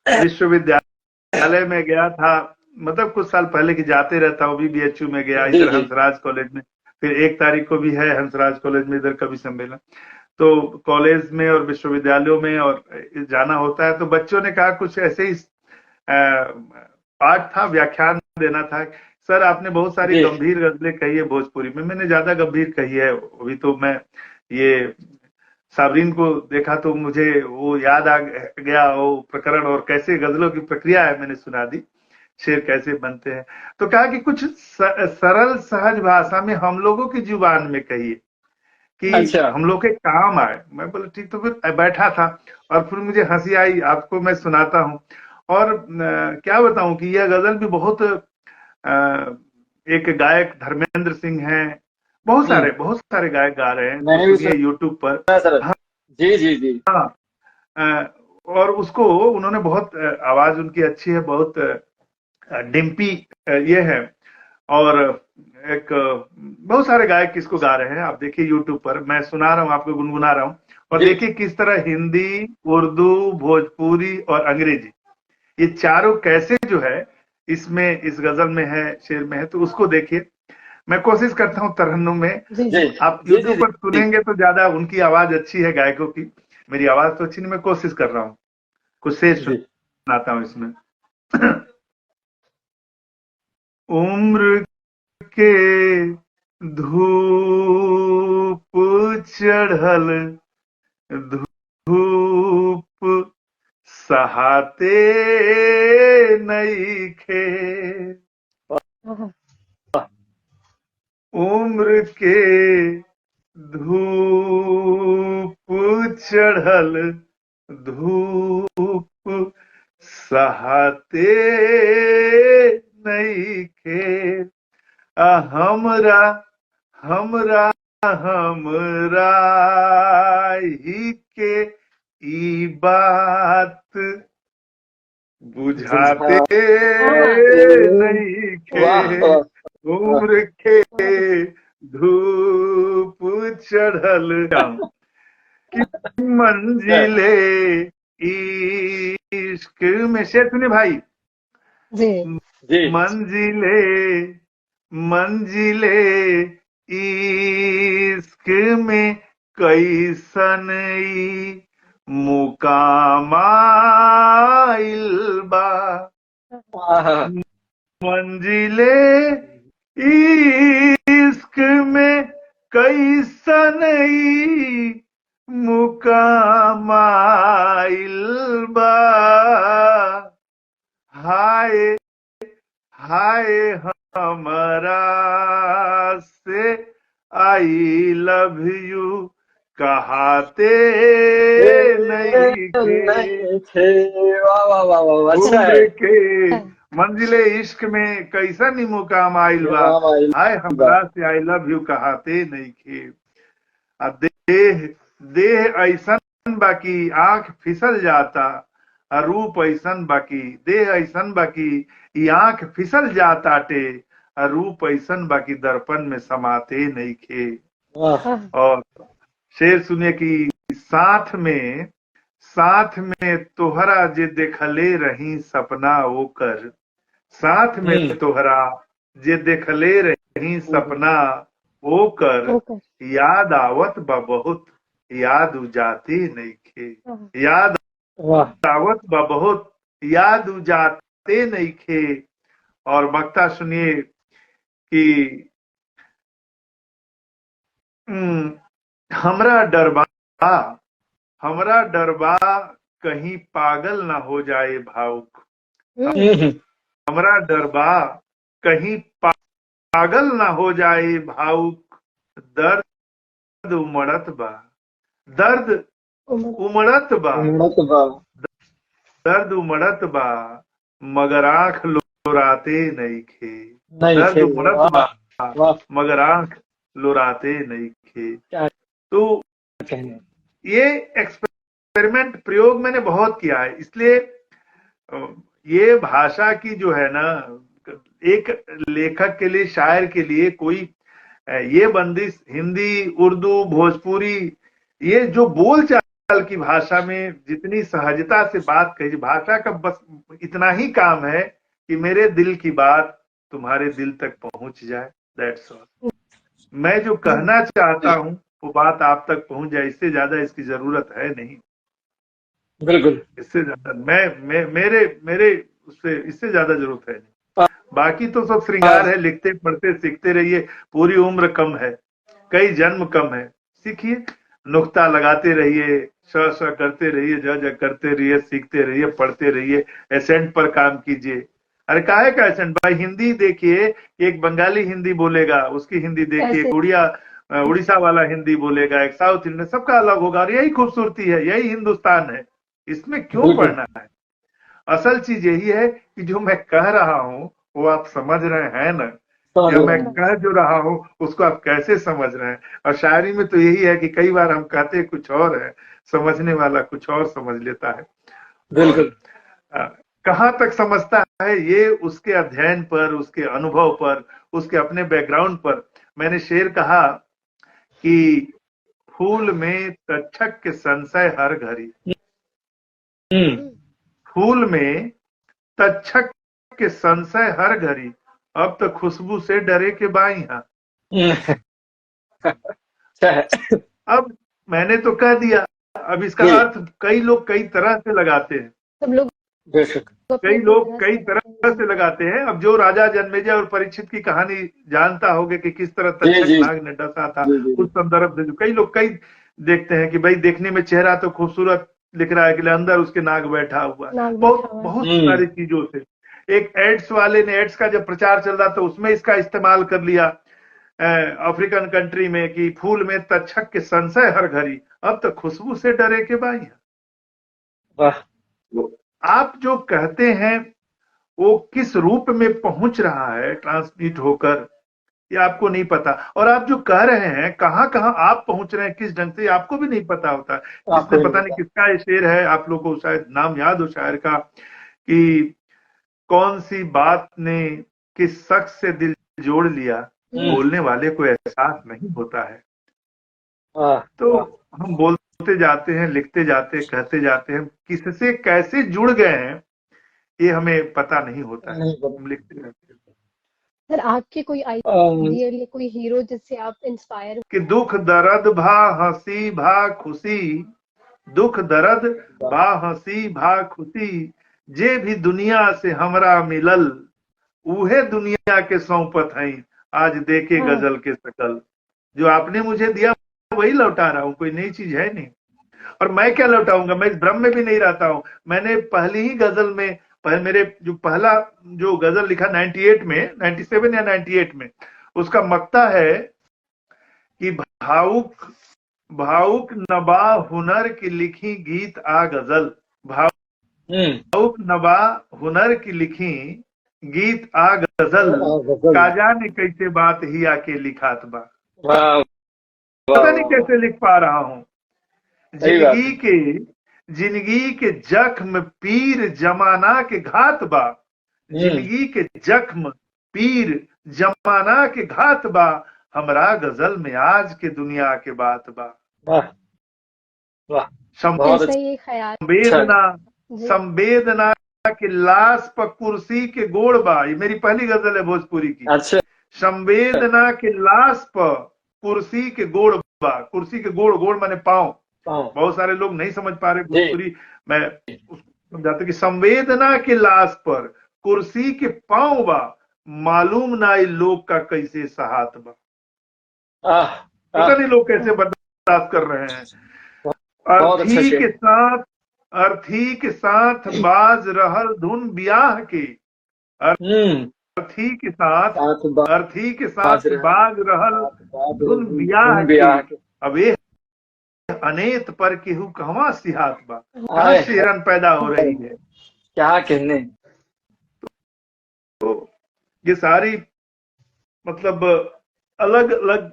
विश्वविद्यालय में गया था, मतलब कुछ साल पहले की जाते रहता हूँ, अभी बीएचयू में गया, इधर हंसराज कॉलेज में, फिर 1 तारीख को भी है हंसराज कॉलेज में इधर कवि सम्मेलन। तो कॉलेज में और विश्वविद्यालयों में और जाना होता है, तो बच्चों ने कहा कुछ ऐसे ही पाठ था, व्याख्यान देना था। सर आपने बहुत सारी गंभीर गजलें कही है भोजपुरी में, मैंने ज्यादा गंभीर कही है। अभी तो मैं ये साबरीन को देखा तो मुझे वो याद आ गया, वो प्रकरण और कैसे गजलों की प्रक्रिया है मैंने सुना दी, शेर कैसे बनते हैं। तो कहा कि कुछ सरल सहज भाषा में हम लोगों की जुबान में कहिए कि हम लोग के काम आए। मैं बोला ठीक। तो फिर बैठा था और फिर मुझे हंसी आई, आपको मैं सुनाता हूँ। और क्या बताऊं कि यह गजल भी बहुत एक गायक धर्मेंद्र सिंह हैं, बहुत सारे गायक गा रहे हैं, तो सुनिए यूट्यूब पर। हाँ जी जी जी। हाँ, और उसको उन्होंने बहुत आवाज उनकी अच्छी है, बहुत डिम्पी ये है। और एक बहुत सारे गायक किसको गा रहे हैं, आप देखिए यूट्यूब पर, मैं सुना रहा हूँ आपको, गुनगुना रहा हूँ। और देखिए किस तरह हिंदी, उर्दू, भोजपुरी और अंग्रेजी, ये चारों कैसे जो है इसमें, इस गजल में है, शेर में है, तो उसको देखिए। मैं कोशिश करता हूँ तरन्नुम में, आप यूट्यूब पर सुनेंगे तो ज्यादा उनकी आवाज अच्छी है गायकों की, मेरी आवाज तो अच्छी नहीं, मैं कोशिश कर रहा हूँ, कुछ शेर सुनाता हूँ इसमें। उम्र के धूप चढ़ल, धूप सहाते नइखे, उम्र के धूप चढ़ल, धूप सहाते नहीं खे हमरा हमरा हमरा ही के ई बात बुझाते नहीं खे उम्र के धूप चढ़ल कि मंजिले इश्क में। शेर सुने भाई, जी मंजिले मंजिले इश्क में कैसन ई मुकाम आइल बा। मंजिले इश्क में कैसन ई मुकाम आइल बा। हाय हाय हमरा से आई लव यू कहाते नहीं थे। अच्छा उम्र है। के मंजिले इश्क में कैसन ही मुकाम आइल बा। हाय हमरा से आई लव यू कहाते नहीं थे। आ देह देह ऐसन बाकी आंख फिसल जाता, आ रूप ऐसन बाकी देह ऐसन बाकी ई आंख फिसल जाताटे, आ रूप ऐसन बाकी दर्पण में समाते नहीं खे। और शेर सुनिए कि साथ में तोहरा जे देखले रही सपना ओकर, साथ में तोहरा जे देखले रही सपना ओकर, याद आवत बा बहुत याद उजाते नहीं खे। याद आवत बा बहुत याद उजाते नहीं खे। और वक्ता सुनिए कि हमरा डरबा कहीं पागल ना हो जाए भावुक। हमरा डरबा कहीं पागल ना हो जाए भावुक। दर्द उमड़त बा दर्द उमड़त बा दर्द उमड़त बा मगर आंख लोराते नहीं खे। दर्द उमड़त बा मगर आंख लोराते नहीं खे। तो ये एक्सपेरिमेंट प्रयोग मैंने बहुत किया है, इसलिए ये भाषा की जो है ना, एक लेखक के लिए, शायर के लिए कोई ये बंदिश हिंदी, उर्दू, भोजपुरी, ये जो बोलचाल की भाषा में जितनी सहजता से बात कही, भाषा का बस इतना ही काम है कि मेरे दिल की बात तुम्हारे दिल तक पहुंच जाए। That's all. मैं जो कहना चाहता हूं वो बात आप तक पहुंच जाए, इससे ज्यादा इसकी जरूरत है नहीं। बिल्कुल, इससे ज्यादा मेरे उससे इससे ज्यादा जरूरत है नहीं। बाकी तो सब श्रृंगार है, लिखते पढ़ते सीखते रहिए। पूरी उम्र कम है, कई जन्म कम है, सीखिए, नुक्ता लगाते रहिए, श करते रहिए, ज करते रहिए, सीखते रहिए, पढ़ते रहिए, एसेंट पर काम कीजिए। अरे काहे का एसेंट भाई, हिंदी देखिए, एक बंगाली हिंदी बोलेगा, उसकी हिंदी देखिए, उड़ीसा वाला हिंदी बोलेगा, एक साउथ इंडियन, सबका अलग होगा। और यही खूबसूरती है, यही हिंदुस्तान है। इसमें क्यों पढ़ना है? असल चीज यही है कि जो मैं कह रहा हूं वो आप समझ रहे हैं ना, या मैं कह जो रहा हूं उसको आप कैसे समझ रहे हैं। और शायरी में तो यही है कि कई बार हम कहते कुछ और है, समझने वाला कुछ और समझ लेता है। बिल्कुल। कहां तक समझता है ये उसके अध्ययन पर, उसके अनुभव पर, उसके अपने बैकग्राउंड पर। मैंने शेर कहा कि फूल में तक्षक के संशय हर घड़ी, फूल में तक्षक के संशय हर घड़ी, अब तो खुशबू से डरे के बाई हा। अब मैंने तो कह दिया, अब इसका अर्थ कई लोग कई तरह से लगाते हैं, कई लोग कई तरह से लगाते हैं। अब जो राजा जन्मेजय और परीक्षित की कहानी जानता होगे कि किस तरह तक्षक नाग ने डसा था, उस संदर्भ से कई लोग कई देखते हैं कि भाई देखने में चेहरा तो खूबसूरत लिख रहा है कि अंदर उसके नाग बैठा हुआ है। बहुत सारी चीजों से। एक एड्स वाले ने, एड्स का जब प्रचार चल रहा था उसमें इसका इस्तेमाल कर लिया अफ्रीकन कंट्री में कि फूल में तक्षक के संशय हर घड़ी, अब तो खुशबू से डरे के भाई। आप जो कहते हैं वो किस रूप में पहुंच रहा है ट्रांसमिट होकर, ये आपको नहीं पता। और आप जो कह रहे हैं कहाँ कहाँ आप पहुंच रहे हैं, किस ढंग से, आपको भी नहीं पता होता। आपको इसने ही नहीं पता नहीं पता। किसका ये शेर है, आप लोग को शायद नाम याद हो शायर का, कि कौन सी बात ने किस शख्स से दिल जोड़ लिया, बोलने वाले को एहसास नहीं होता है। वाह तो वाह, हम बोलते जाते हैं, लिखते जाते हैं, कहते जाते हैं, किससे कैसे जुड़ गए हैं ये हमें पता नहीं होता है, नहीं पता। हम लिखते रहते हैं। सर आपके कोई अम, आइडियल या कोई हीरो जिससे आप इंस्पायर कि दुख दर्द भा हंसी भा खुशी, दुख दर्द भा हंसी भा खुशी, जे भी दुनिया से हमरा मिलल, उहे दुनिया के सौंपत हैं, आज देके हाँ गजल के शकल। जो आपने मुझे दिया वही लौटा रहा हूँ, कोई नई चीज है नहीं। और मैं क्या लौटाऊंगा, मैं इस भ्रम में भी नहीं रहता हूँ। मैंने पहली ही गजल में, मेरे जो पहला जो गजल लिखा 98 में, 97 या 98 में, उसका मक्ता है कि भावुक भावुक नबा हुनर की लिखी गीत आ गजल, भावुक नबा हुनर की लिखी गीत आ गजल, गजल। का जाने कैसे बात ही आके लिखात बा। वाह वाह पता नहीं वाह वाह, कैसे लिख पा रहा हूँ। सही बात है। जिंदगी के जख्म पीर जमाना के घात बा, जिंदगी के जख्म पीर जमाना के घात बा, हमरा गजल में आज के दुनिया के बात बा। वाह वाह, बहुत ऐसा अच्छा। ही एक ख्याल संवेदना जी संवेदना के लाश पर कुर्सी के गोड़ बा, ये मेरी पहली गजल है भोजपुरी की। अच्छा, संवेदना के लाश पर कुर्सी के गोड़ बा, कुर्सी के गोड़, गोड़ माने पांव। हाँ बहुत सारे लोग नहीं समझ पा रहे जी, भोजपुरी, मैं उसको समझाता कि संवेदना के लाश पर कुर्सी के पांव बा, मालूम ना ई लोग का कैसे सहात बा। आह पता आह, नहीं लोग कैसे बर्दाश्त कर रहे हैं। बहुत अच्छा अर्थी शेर। के साथ, अर्थी के साथ बाज रहल धुन ब्याह के, अर्थी के साथ, साथ बात अर्थी के बाज साथ रहा, बाज रहल बात बात धुन ब्याह धुन भी के, आके। अब ये अनेत पर केहू कहवा सिहात बा, कहाँ हाय शेरन पैदा हो रही है। क्या कहने। तो ये सारी मतलब अलग अलग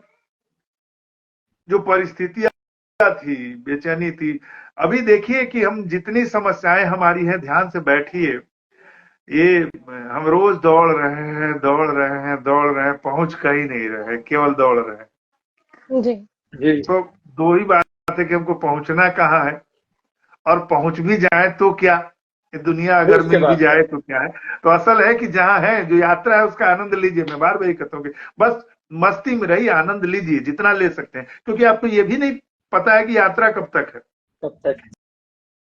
जो परिस्थितियां थी, बेचैनी थी। अभी देखिए कि हम जितनी समस्याएं हमारी हैं, ध्यान से बैठिए, ये हम रोज दौड़ रहे हैं, दौड़ रहे हैं, दौड़ रहे हैं, पहुंच कहीं नहीं रहे, केवल दौड़ रहे हैं। जी जी तो दो ही बात है कि हमको पहुंचना कहाँ है, और पहुंच भी जाए तो क्या, ये दुनिया फिर अगर उसके मिल भी बाद जाए तो क्या है। तो असल है कि जहां है, जो यात्रा है उसका आनंद लीजिए। मैं बार बार कहता हूँ कि बस मस्ती में रहिए, आनंद लीजिए जितना ले सकते हैं, क्योंकि आपको ये भी नहीं पता है कि यात्रा कब तक है। कब तक,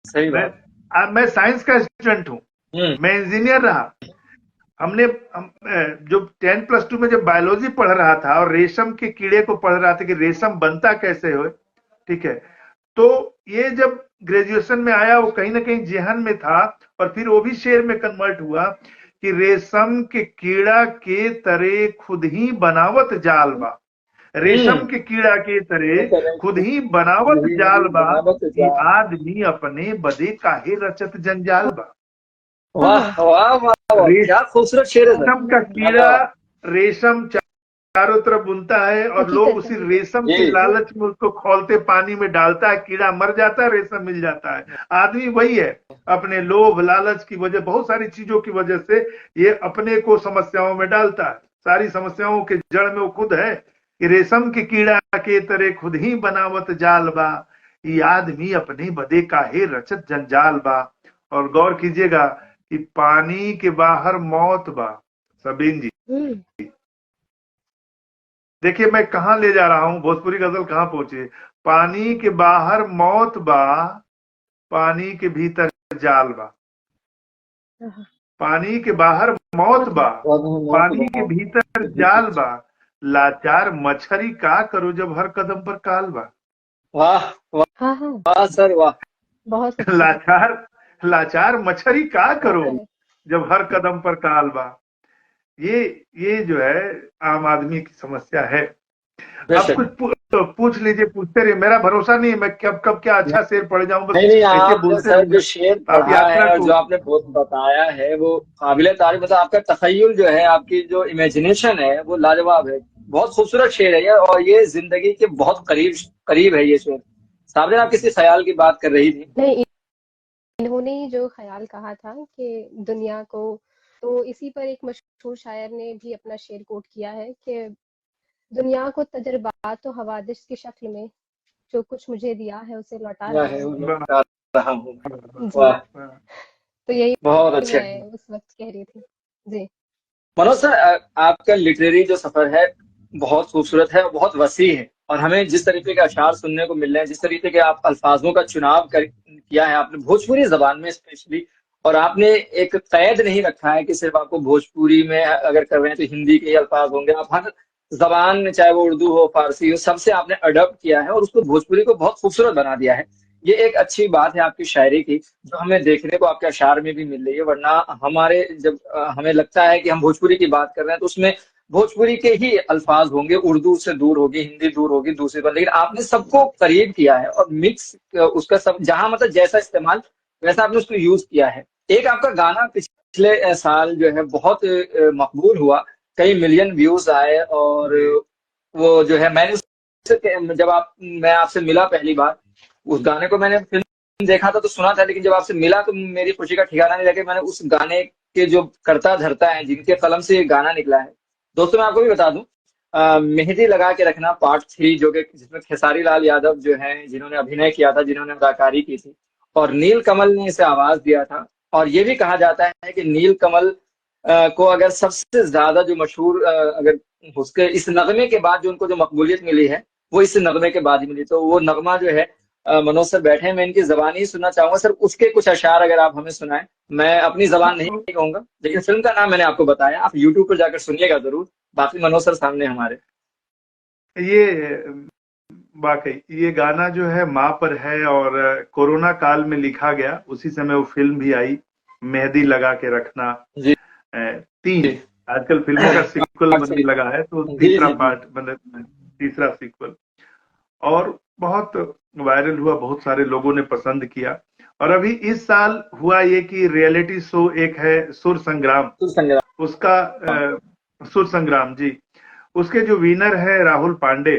सही बात। मैं साइंस का स्टूडेंट हूँ, मैं इंजीनियर रहा। हम जो 10+2 में जब बायोलॉजी पढ़ रहा था और रेशम के कीड़े को पढ़ रहा था कि रेशम बनता कैसे हो, ठीक है, तो ये जब ग्रेजुएशन में आया वो कहीं ना कहीं जेहन में था, और फिर वो भी शेर में कन्वर्ट हुआ कि रेशम के कीड़ा के तरह खुद ही बनावत जाल बा, रेशम के कीड़ा के तरह खुद ही बनावत जाल बा, कि आदमी अपने बदे काहे रचत जंजाल बा। वाह वाह वाह वाह, क्या खूबसूरत शेर है सर। रेशम का कीड़ा रेशम चारों तरफ बुनता है, और लोग हकीकत उसी है रेशम के जी लालच में उसको खौलते पानी में डालता है, कीड़ा मर जाता है, रेशम मिल जाता है। आदमी वही है, अपने लोभ लालच की वजह, बहुत सारी चीजों की वजह से ये अपने को समस्याओं में डालता है। सारी समस्याओं के जड़ में वो खुद है कि रेशम के कीड़ा के तरह खुद ही बनावत जाल बा, ये आदमी अपने बदे काहे रचत जंजाल बा। और गौर कीजिएगा कि पानी के बाहर मौत बा। सबीन जी देखिए मैं कहां ले जा रहा हूं, भोजपुरी गजल कहां पहुंची। पानी के बाहर मौत बा, पानी के भीतर जाल बा, पानी के बाहर मौत बा, पानी के भीतर जाल बा, लाचार मछरी का करो जब हर कदम पर काल बा। वाह हाँ हाँ वाह सर वाह। बहुत सच्ची है लाचार लाचार मछरी का करो है। जब हर कदम पर काल बा। ये जो है आम आदमी की समस्या है। अब बेशक। कुछ तो पूछ लीजिए, पूछते रहिए, मेरा भरोसा नहीं है मैं कब कब क्या अच्छा शेर पढ़ जाऊं, बस नहीं नहीं, ऐसे आपने बोलते सर जो रहिए। शेर आप पढ़ा है यात्रा और को जो आपने बहुत बताया है वो काबिले तारीफ, मतलब आपका तखय्युल जो है, आपकी जो इमेजिनेशन है वो लाजवाब है। बहुत खूबसूरत शेर है ये, और ये जिंदगी के बहुत करीब करीब है ये शेर। साबरिन, आप किसी ख्याल की बात कर रही थी? नहीं, इन्होंने ही जो ख्याल कहा था कि दुनिया को, तो इसी पर एक मशहूर शायर ने भी अपना शेर कोट किया है कि दुनिया को तजर्बात तो हवादिस की शक्ल में जो कुछ मुझे दिया है उसे लौटा क्या रहा है हूँ वो मैं। मैं वाह, बता रहा हूँ। वाह, जी, वाह, वाह। तो यही बहुत अच्छे। मैं उस वक्त कह रही थी। जी। मनोज सर, आपका लिटरेरी जो सफर है बहुत खूबसूरत है और बहुत वसी है, और हमें जिस तरीके के अशार सुनने को मिल रहे हैं, जिस तरीके के आप अल्फाजों का चुनाव किया है आपने भोजपुरी जबान में स्पेशली, और आपने एक कैद नहीं रखा है कि सिर्फ आपको भोजपुरी में अगर कर रहे हैं तो हिंदी के ही अल्फाज होंगे। आप हर जबान, चाहे वो उर्दू हो, फारसी हो, सबसे आपने अडॉप्ट किया है और उसको भोजपुरी को बहुत खूबसूरत बना दिया है। ये एक अच्छी बात है आपकी शायरी की, जो हमें देखने को आपके अशार में भी मिल रही है। वरना हमारे जब हमें लगता है कि हम भोजपुरी की बात कर रहे हैं तो उसमें भोजपुरी के ही अल्फाज होंगे, उर्दू से दूर होगी, हिंदी दूर होगी, दूसरी बात। लेकिन आपने सबको करीब किया है और मिक्स उसका सब, जहां मतलब जैसा इस्तेमाल वैसा आपने उसको यूज किया है। एक आपका गाना पिछले साल जो है बहुत मकबूल हुआ, कई मिलियन व्यूज आए, और वो जो है मैंने जब आप मैं आपसे मिला पहली बार, उस गाने को मैंने फिल्म देखा था तो सुना था, लेकिन जब आपसे मिला तो मेरी खुशी का ठिकाना नहीं लगा। मैंने उस गाने के जो करता धरता है, जिनके कलम से ये गाना निकला है, दोस्तों मैं आपको भी बता दूं, मेहंदी लगा के रखना पार्ट 3, जो कि जिसमें खेसारी लाल यादव जो है, जिन्होंने अभिनय किया था, जिन्होंने अदाकारी की थी, और नील कमल ने इसे आवाज दिया था। और ये भी कहा जाता है कि नील कमल को अगर सबसे ज्यादा जो मशहूर अगर उसके इस नगमे के बाद जो उनको जो मकबूलियत मिली है, वो इस नगमे के बाद ही मिली। तो वो नगमा जो है, मनोज सर बैठे हैं, मैं इनकी जबान ही सुनना चाहूंगा सर, उसके कुछ अशार अगर आप हमें सुनाएं। मैं अपनी जबान नहीं कहूंगा, लेकिन फिल्म का नाम मैंने आपको बताया, आप यूट्यूब पर जाकर सुनिएगा जरूर। बाकी मनोज सर सामने हमारे। ये वाकई ये गाना जो है माँ पर है, और कोरोना काल में लिखा गया, उसी समय वो फिल्म भी आई, मेहंदी लगा के रखना। जी 3 जी। आजकल फिल्मों का सीक्वल पार्ट बनने 3। लगा है, तो जी तीसरा जी जी। पार्ट मतलब तीसरा सीक्वल, और बहुत वायरल हुआ, बहुत सारे लोगों ने पसंद किया। और अभी इस साल हुआ ये कि रियलिटी शो एक है सुर संग्राम, तो संग्राम। उसका सुर संग्राम जी, उसके जो विनर है राहुल पांडे,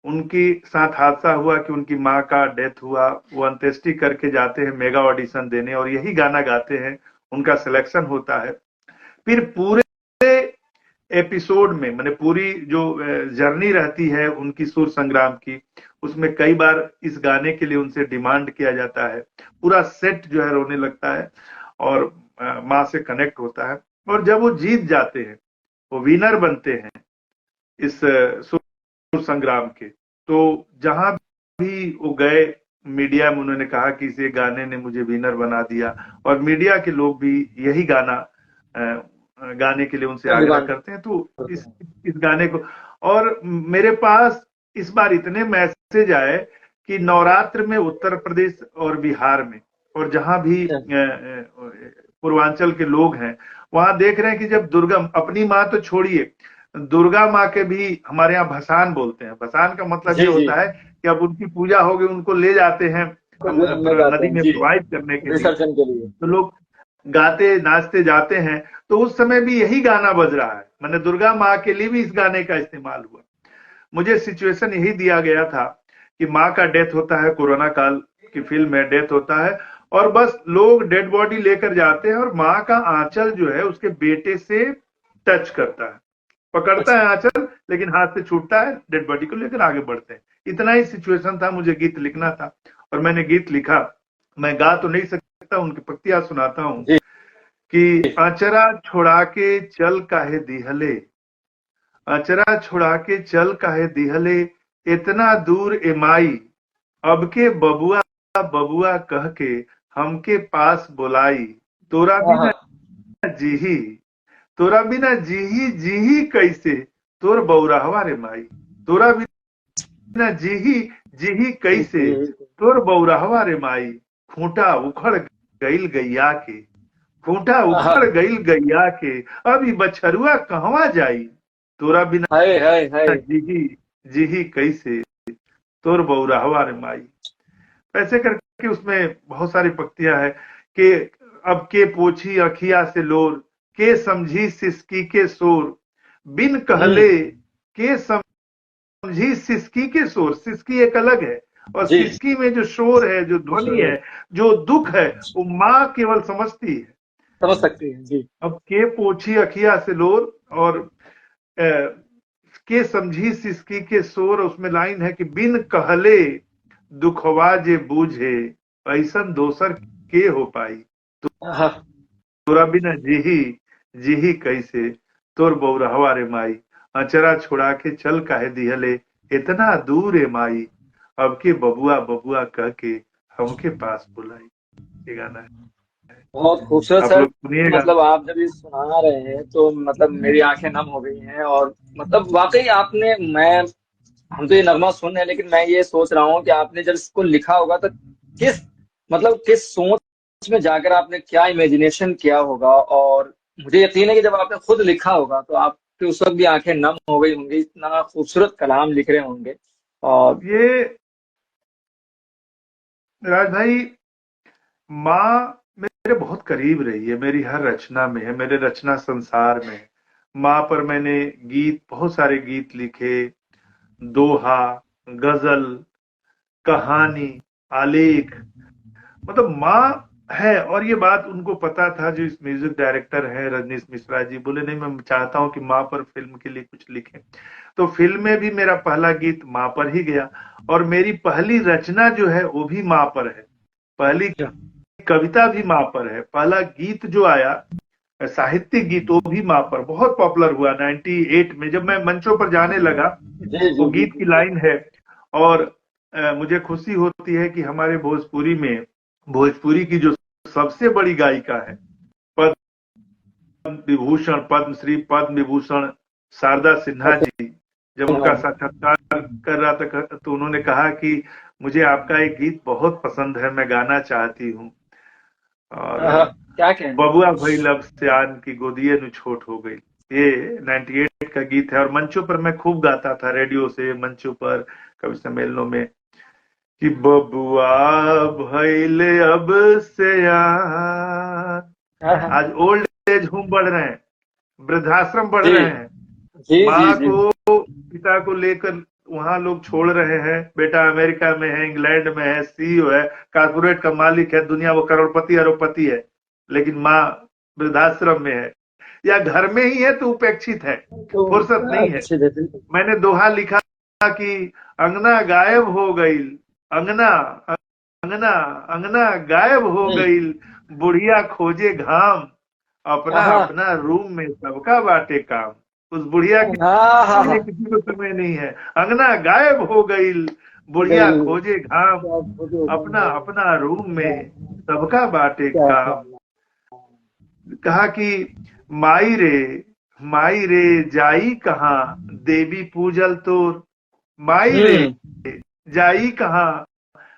उनकी साथ हादसा हुआ कि उनकी माँ का डेथ हुआ। वो अंत्येष्टि करके जाते हैं मेगा ऑडिशन देने, और यही गाना गाते हैं, उनका सिलेक्शन होता है। फिर पूरे एपिसोड में, मैंने पूरी जो जर्नी रहती है उनकी सुर संग्राम की, उसमें कई बार इस गाने के लिए उनसे डिमांड किया जाता है। पूरा सेट जो है रोने लगता है और माँ से कनेक्ट होता है। और जब वो जीत जाते हैं, वो विनर बनते हैं इस सुर संग्राम के, तो जहां भी वो गए, मीडिया में उन्होंने कहा कि इस गाने ने मुझे विनर बना दिया। और मीडिया के लोग भी यही गाना गाने के लिए उनसे आग्रह डिमांड करते हैं। तो करते हैं। इस गाने को, और मेरे पास इस बार इतने मैसेज आए कि नवरात्र में उत्तर प्रदेश और बिहार में, और जहां भी पूर्वांचल के लोग हैं, वहां देख रहे हैं कि जब दुर्गा, अपनी माँ तो छोड़िए, दुर्गा माँ के भी हमारे यहाँ भसान बोलते हैं। भसान का मतलब ये जी जी। होता है कि अब उनकी पूजा होगी, उनको ले जाते हैं तो गोद में जाते नदी हैं में जी, प्रवाहित करने के लिए, विसर्जन के लिए। तो लोग गाते नाचते जाते हैं। तो उस समय भी यही गाना बज रहा है, मैंने दुर्गा माँ के लिए भी इस गाने का इस्तेमाल हुआ। मुझे सिचुएशन यही दिया गया था कि माँ का डेथ होता है, कोरोना काल की फिल्म में डेथ होता है, और बस लोग डेड बॉडी लेकर जाते हैं, और माँ का आंचल जो है उसके बेटे से टच करता है, पकड़ता अच्छा। है आंचल, लेकिन हाथ से छूटता है, डेड बॉडी को लेकर आगे बढ़ते हैं। इतना ही सिचुएशन था, मुझे गीत लिखना था और मैंने गीत लिखा। मैं गा तो नहीं सकता, उनकी पंक्तियां सुनाता हूं जी। कि अचरा छुड़ा के चल काहे दिहले, अचरा छुड़ा के चल काहे दिहले, इतना दूर एमाई, अब के बबुआ बबुआ कह के हमके पास बुलाई, तोरा हाँ बिना हाँ। जीही, तोरा बिना जीही जीही कैसे, तोर बौराहवा रे माई, तोरा बिना जीही जीही कैसे, तोर बौराहवा रे माई, खूंटा उखड़ गईल गैया के, खूंटा हाँ। उखड़ गईल गैया के, अब ई बछरुआ कहवा जाई, तोरा बिना हाय हाय हाय। जीही जीही कैसे। तोर बौराहवा रे माई। ऐसे करके उसमें बहुत सारी पंक्तियां हैं कि अब के पोछी अखिया से लोर, के समझी सिसकी के शोर, बिन कहले के समझी सिसकी के शोर। सिसकी एक अलग है, और जी सिसकी में जो शोर है, जो ध्वनि है, जो दुख है, वो माँ केवल समझती है। समझ सकते हैं जी। अब के पोछी अखिया से लोर और के समझी सिसकी के शोर, उसमें लाइन है कि बिन कहले दुखवा जे बूझे, ऐसन दोसर के हो पाई, हाँ तोरा बिना जिही जिही कैसे, तोर बौरहवा रे माई, अचरा छुड़ा के चल काहे दिहले, इतना दूर है माई, अब के बबुआ बबुआ कह के हमके पास बुलाई। ये गाना है, बहुत खूबसूरत आप सर। लोग सुनिएगा। मतलब आप जब ये सुना रहे हैं तो मतलब मेरी आंखें नम हो गई हैं, और मतलब वाकई आपने, मैं, हम तो ये नगमा सुन रहे हैं लेकिन मैं ये सोच रहा हूँ कि आपने जब इसको लिखा होगा तो किस, मतलब किस सोच में जाकर आपने क्या इमेजिनेशन किया होगा। और मुझे यकीन है कि जब आपने खुद लिखा होगा तो आपकी उस वक्त भी आंखें नम हो गई होंगी, इतना खूबसूरत कलाम लिख रहे होंगे। और ये राज भाई, माँ मेरे बहुत करीब रही है, मेरी हर रचना में है, मेरे रचना संसार में है। माँ पर मैंने गीत, बहुत सारे गीत लिखे, दोहा, गजल, कहानी, आलेख, मतलब माँ है। और ये बात उनको पता था, जो इस म्यूजिक डायरेक्टर हैं रजनीश मिश्रा जी, बोले नहीं मैं चाहता हूँ कि माँ पर फिल्म के लिए कुछ लिखें। तो फिल्म में भी मेरा पहला गीत माँ पर ही गया, और मेरी पहली रचना जो है वो भी माँ पर है, पहली कविता भी माँ पर है, पहला गीत जो आया साहित्यिक गीत वो भी माँ पर बहुत पॉपुलर हुआ 98 में, जब मैं मंचों पर जाने लगा। जी जी वो जी गीत की जी। लाइन है, और मुझे खुशी होती है कि हमारे भोजपुरी में, भोजपुरी की जो सबसे बड़ी गायिका है, पद्म विभूषण, पद्मश्री, पद्म विभूषण शारदा सिन्हा जी, जब उनका साक्षात्कार कर रहा था तो उन्होंने कहा कि मुझे आपका एक गीत बहुत पसंद है, मैं गाना चाहती हूँ। और क्या कहें। बबुआ भई लब सियान की गोदिये नु छोट हो गई, ये 98 का गीत है। और मंचों पर मैं खूब गाता था, रेडियो से, मंचों पर, कवि सम्मेलनों में, कि बबुआ भइले अब सियान। आज ओल्ड एज होम बढ़ रहे हैं, वृद्धाश्रम बढ़ जी रहे हैं, जी जी माँ जी। को, पिता को लेकर वहां लोग छोड़ रहे हैं। बेटा अमेरिका में है, इंग्लैंड में है, सीईओ है, कारपोरेट का मालिक है, दुनिया वो करोड़पति अरबपति है, लेकिन माँ वृद्धाश्रम में है, या घर में ही है तो उपेक्षित है, तो फुर्सत नहीं है। अच्छे थे। मैंने दोहा लिखा कि अंगना गायब हो गई, अंगना अंगना अंगना गायब हो गई, बुढ़िया खोजे घाम, अपना हाँ अपना रूम में सबका बाटे काम। उस बुढ़िया के हाँ हाँ लिए हाँ। किसी को समय नहीं है, अंगना गायब हो गई, बुढ़िया गई। खोजे घाम, अपना अपना रूम में सबका बाटे काम। कहा कि माई रे जाई कहाँ, देवी पूजल तोर, माई रे हम्म। जाई कहाँ,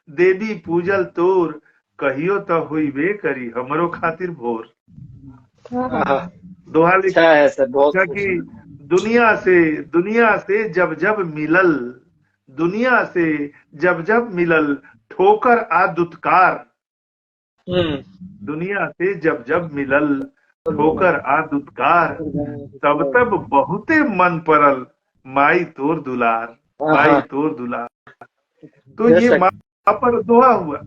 देवी पूजल तोर, कहियो तो हुईबे करी हमरो खातिर भोर। हाँ हाँ। आहा, दोहा अच्छा है सर, बहुत लिखा कि खूबसूरत। दुनिया से जब जब मिलल, दुनिया से जब जब मिलल, ठोकर आ दुत्कार, हम्म। दुनिया से जब जब मिलल, ठोकर आ दुत्कार, तब तब बहुते मन परल, माई तोर दुलार, आहा, माई तोर दुलार। तो ये बेशक। माँ पर दोहा हुआ।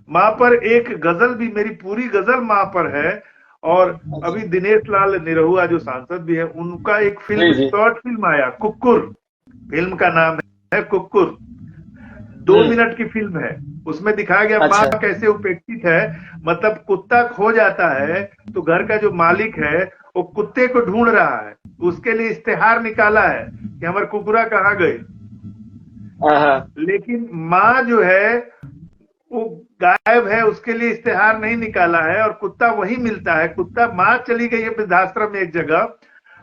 माँ पर एक गजल भी, मेरी पूरी गजल माँ पर है। और अभी दिनेश लाल निरहुआ जो सांसद भी है, उनका एक जी फिल्म, जी। शॉर्ट फिल्म आया, कुक्कुर, फिल्म का नाम है कुक्कुर, 2 मिनट की फिल्म है। उसमें दिखाया गया माँ अच्छा। कैसे उपेक्षित है। मतलब कुत्ता खो जाता है तो घर का जो मालिक है वो कुत्ते को ढूंढ रहा है, उसके लिए इश्तेहार निकाला है कि हमारे कुकुरा कहाँ गए, आहा, लेकिन माँ जो है वो गायब है, उसके लिए इश्तेहार नहीं निकाला है, और कुत्ता वहीं मिलता है। कुत्ता, माँ चली गई है वृद्धाश्रम में एक जगह,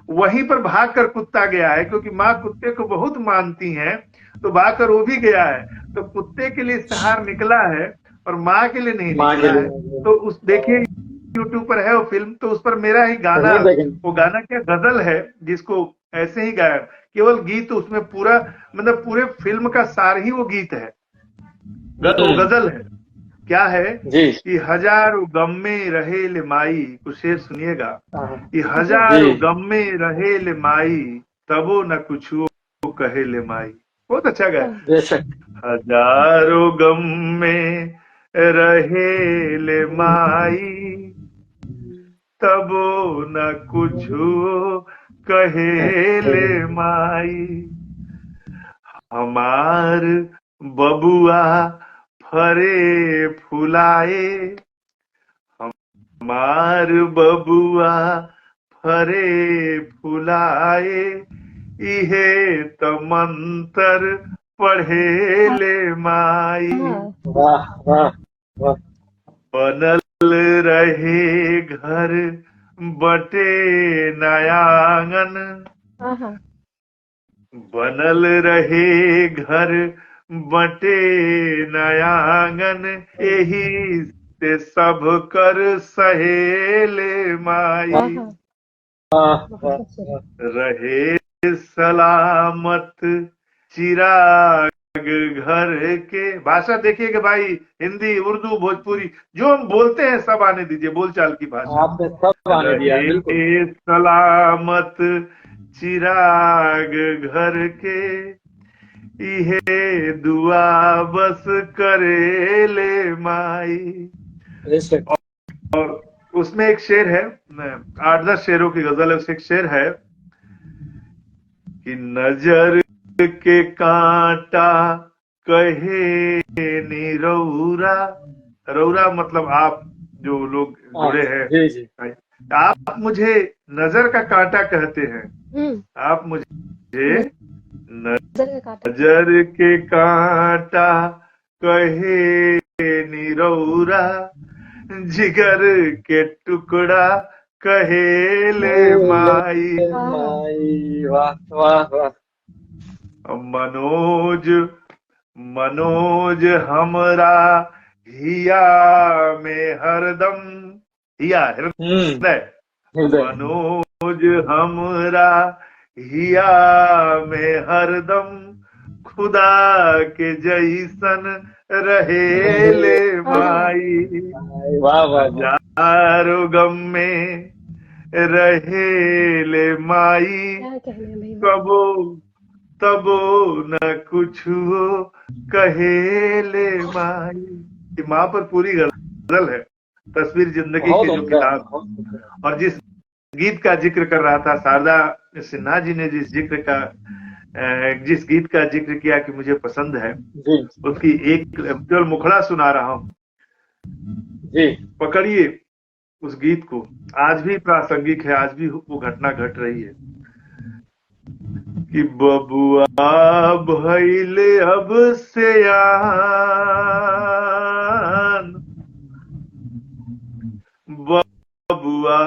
वहीं पर भाग कर कुत्ता गया है, क्योंकि माँ कुत्ते को बहुत मानती है, तो भाग कर वो भी गया है। तो कुत्ते के लिए इश्तेहार निकला है और माँ के लिए नहीं माँ के निकला है। लिए। तो उस, देखिए यूट्यूब पर है वो फिल्म, तो उस पर मेरा ही गाना, जरूर देखेंगे। वो गाना क्या गजल है जिसको ऐसे ही गाया केवल गीत उसमें पूरा, मतलब पूरे फिल्म का सार ही वो गीत है, वो गजल है। क्या है जी कि हजारों गम में रहे ले माई, कुछ शेर सुनिएगा कि जी हजारों गम में रहे ले माई, तबो न कुछ कहे ले माई। बहुत अच्छा गाया। हाँ, बेशक। हजारों गम में रहे ले माई, तबो न कुछ कहे ले माई। हमार बबुआ फरे फुलाए, हमार बबुआ फरे फुलाए, इहे त मंत्र पढ़े ले माई। हाँ, वाह वाह वाह। बनल रहे घर बटे नयांगन, हाँ, हाँ, बनल रहे घर बटे नयांगन, यही से सब कर सहेले माई। हाँ, हाँ, वाह बहुत वाह अच्छे। वाह। रहे सलामत चिराग घर के। भाषा देखिए कि भाई हिंदी, उर्दू, भोजपुरी जो हम बोलते हैं सब आने दीजिए, बोलचाल की भाषा। आपने सब आने दिया है, बिल्कुल। रहे सलामत चिराग घर के, इहे दुआ बस करे ले माई। बेशक। और उसमें एक शेर है, 8-10 शेरों की गजल है, उसमें एक शेर है कि नजर के कांटा कहे निरौरा, रौरा मतलब आप जो लोग जुड़े हैं, जी जी। आप मुझे नजर का कांटा कहते हैं, आप मुझे नजर का कांटा। नजर के कांटा कहे निरौरा, जिगर के टुकड़ा कहे ले माई। हाँ, माई। वाह वाह वाह। मनोज मनोज हमरा हिया में हरदम, हिया हृदय, हृदय। मनोज हमरा हिया में हरदम, खुदा के जैसन रहे ले माई। वाह वाह वाह। हजारों गम में रहे ले माई, क्या कहने भाई। कबो तबो न कुछ कहे ले माई। ये माँ पर पूरी गजल है, तस्वीर जिंदगी बहुत की जो उम्दा है, किताब। बहुत उम्दा है। और जिस गीत का जिक्र कर रहा था शारदा सिन्हा जी ने, जिस गीत का जिक्र किया कि मुझे पसंद है, जी उसकी एक केवल मुखड़ा सुना रहा हूँ, जी। पकड़िए उस गीत को। आज भी प्रासंगिक है, आज भी वो घटना घट रही है कि बबुआ भइले अब सयान, बबुआ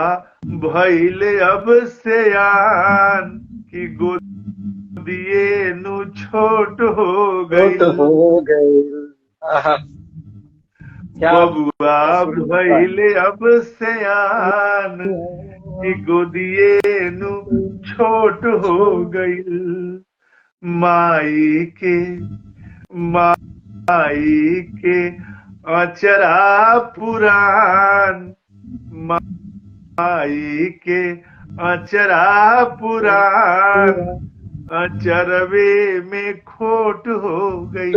भइले अब सयान, कि गोदिए नु छोट हो गई। हो गए। क्या बबुआ भइले अब सयान, कि गोदिए नु छोट हो गई। माई के अचरा पुरान, माई के अचरा पुरान, अचरवे में खोट हो गई।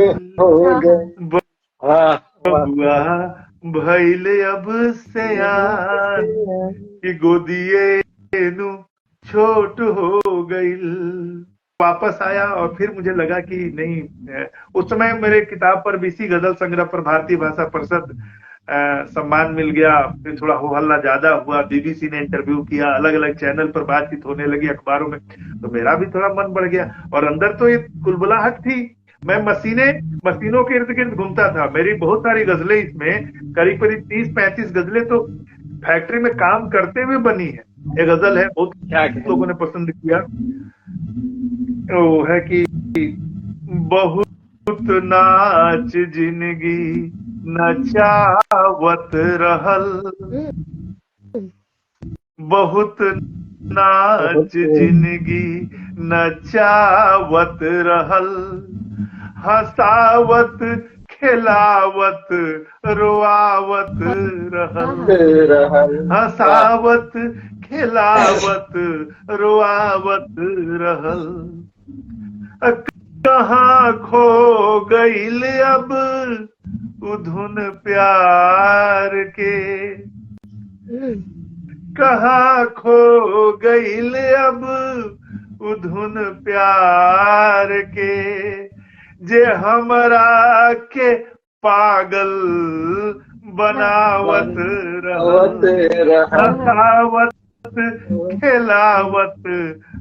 बबुआ भइले अब सयान, कि गोदिए नु छोट हो गई। वापस आया और फिर मुझे लगा कि नहीं, उस समय मेरे किताब पर बीसी गजल संग्रह पर भारतीय भाषा परिषद सम्मान मिल गया। फिर थोड़ा हो हल्ला ज्यादा हुआ, बीबीसी ने इंटरव्यू किया, अलग अलग चैनल पर बातचीत होने लगी, अखबारों में, तो मेरा भी थोड़ा मन बढ़ गया। और अंदर तो एक कुलबुलाहट थी, मैं मशीनों के इर्द गिर्द घूमता था। मेरी बहुत सारी गजलें इसमें करीब 30-35 गजलें तो फैक्ट्री में काम करते हुए बनी है। एक गजल है बहुत लोगों ने पसंद किया, वो है कि बहुत नाच जिंदगी नचावत रहल, बहुत नाच जिंदगी नचावत रहल, हंसावत खिलावत रोआवत रहल, हंसावत खिलावत रोआवत रहल। कहाँ खो गईल अब उधुन प्यार के, कहाँ खो गईल अब उधुन प्यार के, जे हमरा के पागल बनावत रहल, हंसावत खिलावत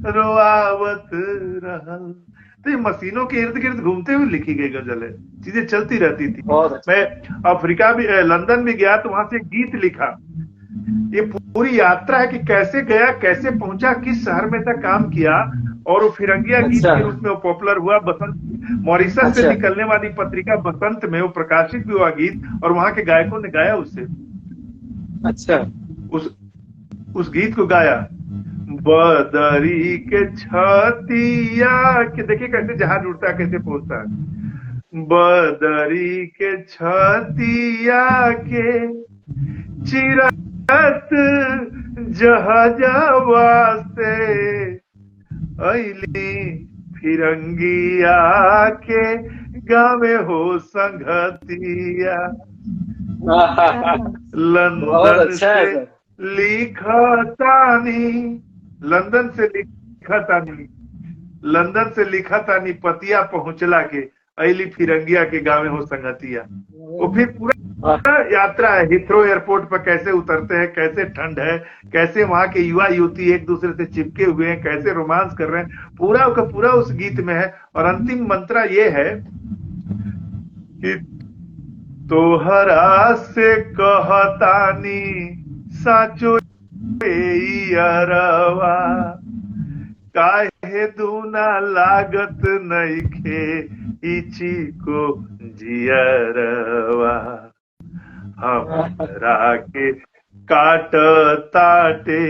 रोआवत रहल। तो ये मशीनों के इर्द गिर्द घूमते हुए लिखी गई गजल है, चीजें चलती रहती थी। मैं अफ्रीका भी, लंदन भी गया तो वहां से गीत लिखा। ये पूरी यात्रा है कि कैसे गया, कैसे पहुंचा, किस शहर में था, काम किया, और वो फिरंगिया गीत के रूप में वो पॉपुलर हुआ। बसंत मॉरिशस से निकलने वाली पत्रिका बसंत में वो प्रकाशित भी हुआ गीत, और वहां के गायकों ने गाया उससे। अच्छा, उस गीत को गाया। बदरी के छतिया के, देखिए कैसे जहाज उड़ता है, कैसे पहुंचता है। बदरी के छतिया के चिरत जहाजवा से अइली फिरंगिया के गावे हो संगतिया। लंदन से लिखतानी, लंदन से लिखतानी, लंदन से लिखतानी पतिया पहुंचला के अइली फिरंगिया के गावे हो संगतिया। वो फिर पूरा यात्रा है, हिथ्रो एयरपोर्ट पर कैसे उतरते हैं, कैसे ठंड है, कैसे वहां के युवा युवती एक दूसरे से चिपके हुए हैं, कैसे रोमांस कर रहे हैं, पूरा का पूरा उस गीत में है। और अंतिम मंत्रा ये है कि तोहरा से कहतानी साचो अरवा, काहे दूना लागत नइखे इची को जियरवा। हमरा के काट ताटे,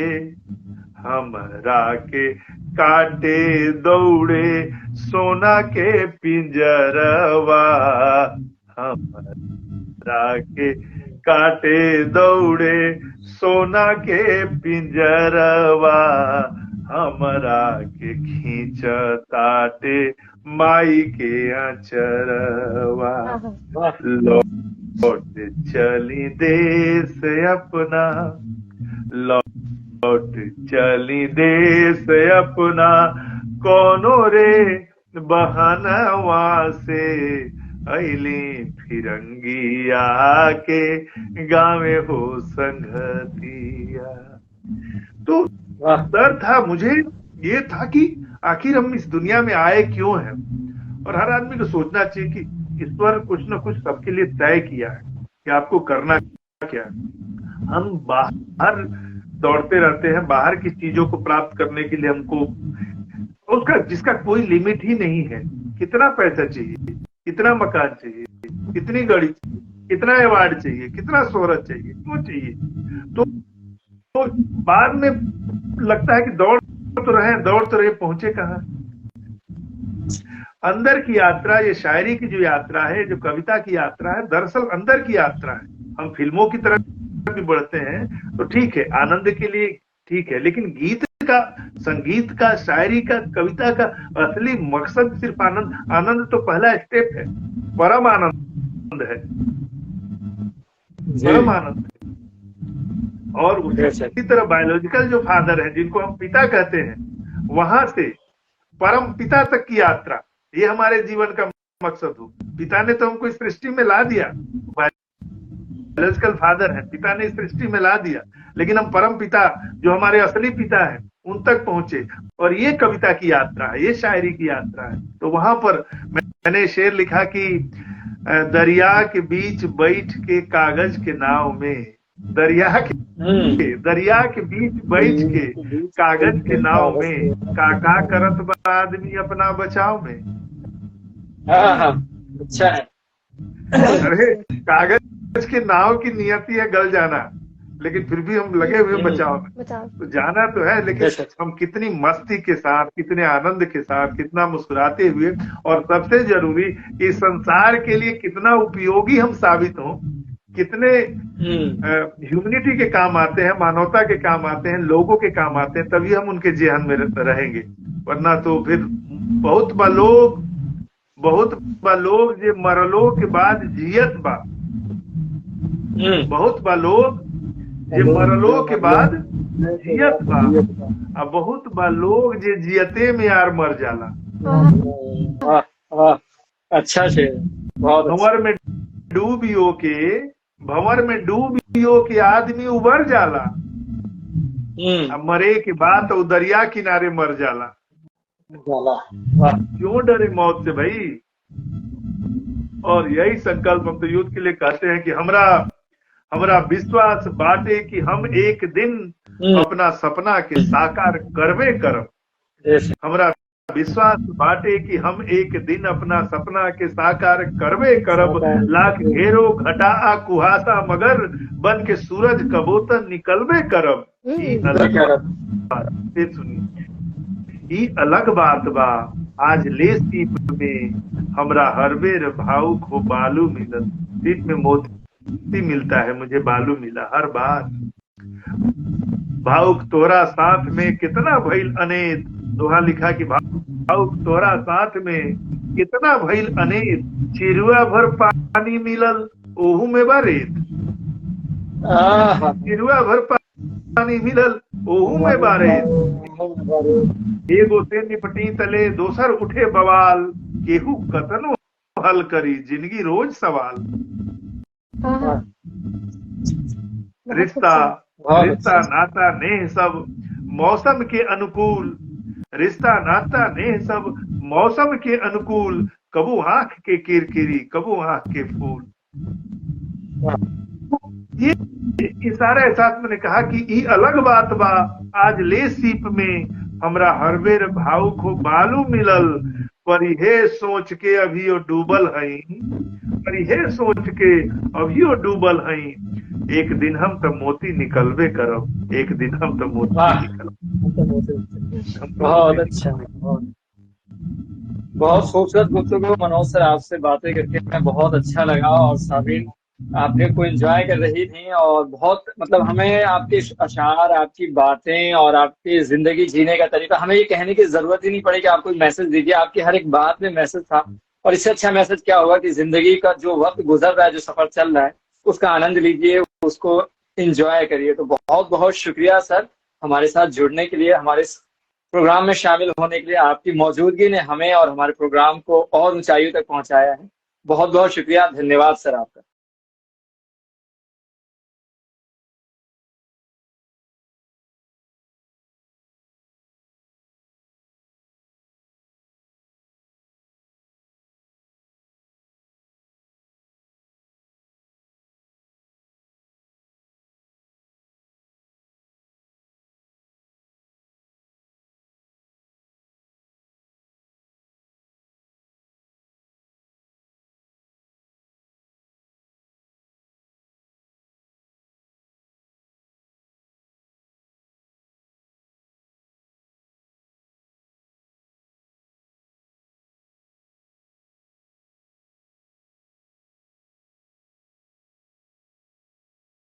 हमरा के काटे दौड़े सोना के पिंजरवा, हमरा के काटे दौड़े सोना के पिंजरवा, हमरा के खींच ताटे माई के आचरवा। लौट चली देश अपना, लौट चली देश अपना, कोनो रे बहनवा से अइली फिरंगिया के गावे हो संगतिया। तो डर था मुझे, ये था कि आखिर हम इस दुनिया में आए क्यों हैं। और हर आदमी को सोचना चाहिए कि ईश्वर कुछ न कुछ सबके लिए तय किया है कि आपको करना क्या है। हम बाहर दौड़ते रहते हैं, बाहर की चीजों को प्राप्त करने के लिए हमको उसका, जिसका कोई लिमिट ही नहीं है। कितना पैसा चाहिए, कितना मकान चाहिए, कितनी गाड़ी चाहिए, कितना अवार्ड चाहिए, कितना शोहरत चाहिए, क्यों चाहिए। तो बाद में लगता है कि दौड़ तो रहे, पहुंचे कहाँ। अंदर की यात्रा, ये शायरी की जो यात्रा है, जो कविता की यात्रा है, दरअसल अंदर की यात्रा है। हम फिल्मों की तरफ भी बढ़ते हैं तो ठीक है, आनंद के लिए ठीक है, लेकिन गीत का, संगीत का, शायरी का, कविता का असली मकसद सिर्फ आनंद। आनंद तो पहला स्टेप है, परम आनंद है, परम आनंद है। और उसी तरह बायोलॉजिकल जो फादर है, जिनको हम पिता कहते हैं, वहां से परम पिता तक की यात्रा, ये हमारे जीवन का मकसद हो। पिता ने तो हमको इस सृष्टि में ला दिया, बायोलॉजिकल फादर है, पिता ने इस सृष्टि में ला दिया, लेकिन हम परम पिता, जो हमारे असली पिता है, उन तक पहुंचे। और ये कविता की यात्रा है, ये शायरी की यात्रा है। तो वहां पर मैंने शेर लिखा कि दरिया के बीच बैठ के कागज के नाव में, दरिया के बीच बैठ के कागज के नाव में, काका करत बा आदमी अपना बचाव में। अच्छा है। अरे कागज के नाव की नियति है गल जाना, लेकिन फिर भी हम लगे हुए बचाव में। बचाव। तो जाना तो है, लेकिन बेशक। हम कितनी मस्ती के साथ, कितने आनंद के साथ, कितना मुस्कुराते हुए, और सबसे जरूरी इस संसार के लिए कितना उपयोगी हम साबित हों, कितने ह्यूमनिटी के काम आते हैं, मानवता के काम आते हैं, लोगों के काम आते हैं, तभी हम उनके जेहन में रहेंगे। वरना तो फिर बहुत बा लोग जे मरलो के बाद जियत बा, बहुत बा लोग जे मरलो के बाद जियत बा, अब बहुत बा लोग जे जियते में यार मर जाला। वाह वाह, अच्छा शेर, बहुत अच्छा। भंवर में डूबियो के आदमी उबर जाला, अब मरे के बाद तो दरिया किनारे मर जाला। वाह, क्यों डरे मौत से भाई? और यही संकल्प हम तो युद्ध के लिए कहते हैं कि हमरा विश्वास बाटे कि हम एक दिन अपना सपना के साकार करबे करब। हमरा विश्वास बाटे कि हम एक दिन अपना सपना के साकार करबे करब। लाख घेरो घटा आ कुहासा मगर बन के सूरज कबूतर निकलबे करब। ई अलग बात, सुनिए, ई अलग बात बा आज ले सीप में हमरा हर बेर भावुक हो बालू मिलल। सीप में मोती मिलता है, मुझे बालू मिला हर बार। भावुक तोरा साथ में कितना भइल अनेत, दोहा लिखा कि भावुक तोरा साथ में कितना भइल अनेत, चिरुआ भर पानी मिलल ओहू में बारेत। चिरुआ भर पानी मिलल ओहू में बारेत। एगो से निपटी तले दोसर उठे बवाल, केहू कतनो हल करी जिंदगी रोज सवाल। रिश्ता नाता नेह सब मौसम के अनुकूल, रिश्ता नाता नेह सब मौसम के अनुकूल, कबू आंख के किरकिरी कबू आंख के फूल। ये सारा एहसास मैंने कहा कि ई अलग बात बा आज ले सीप में हमरा हर बेर भावुक हो बालू मिलल। पर यह सोच के अभियो डूबल हई, पर यह सोच के अभियो डूबल हई, एक दिन हम तो मोती निकलबे करब, एक दिन हम तो मोती निकलब। बहुत अच्छा, बहुत खूबसूरत गुफ्तगू मनोज सर, आपसे बातें करके मैं बहुत अच्छा लगा। और साबिन आपने को एंजॉय कर रही थी और बहुत मतलब हमें आपके अशार, आपकी बातें और आपकी जिंदगी जीने का तरीका, हमें ये कहने की जरूरत ही नहीं पड़ी कि आप कोई मैसेज दीजिए, आपकी हर एक बात में मैसेज था। और इससे अच्छा मैसेज क्या होगा कि जिंदगी का जो वक्त गुजर रहा है, जो सफर चल रहा है, उसका आनंद लीजिए, उसको एंजॉय करिए। तो बहुत बहुत शुक्रिया सर हमारे साथ जुड़ने के लिए, हमारे प्रोग्राम में शामिल होने के लिए। आपकी मौजूदगी ने हमें और हमारे प्रोग्राम को और ऊंचाइयों तक पहुंचाया है। बहुत बहुत शुक्रिया, धन्यवाद सर आपका।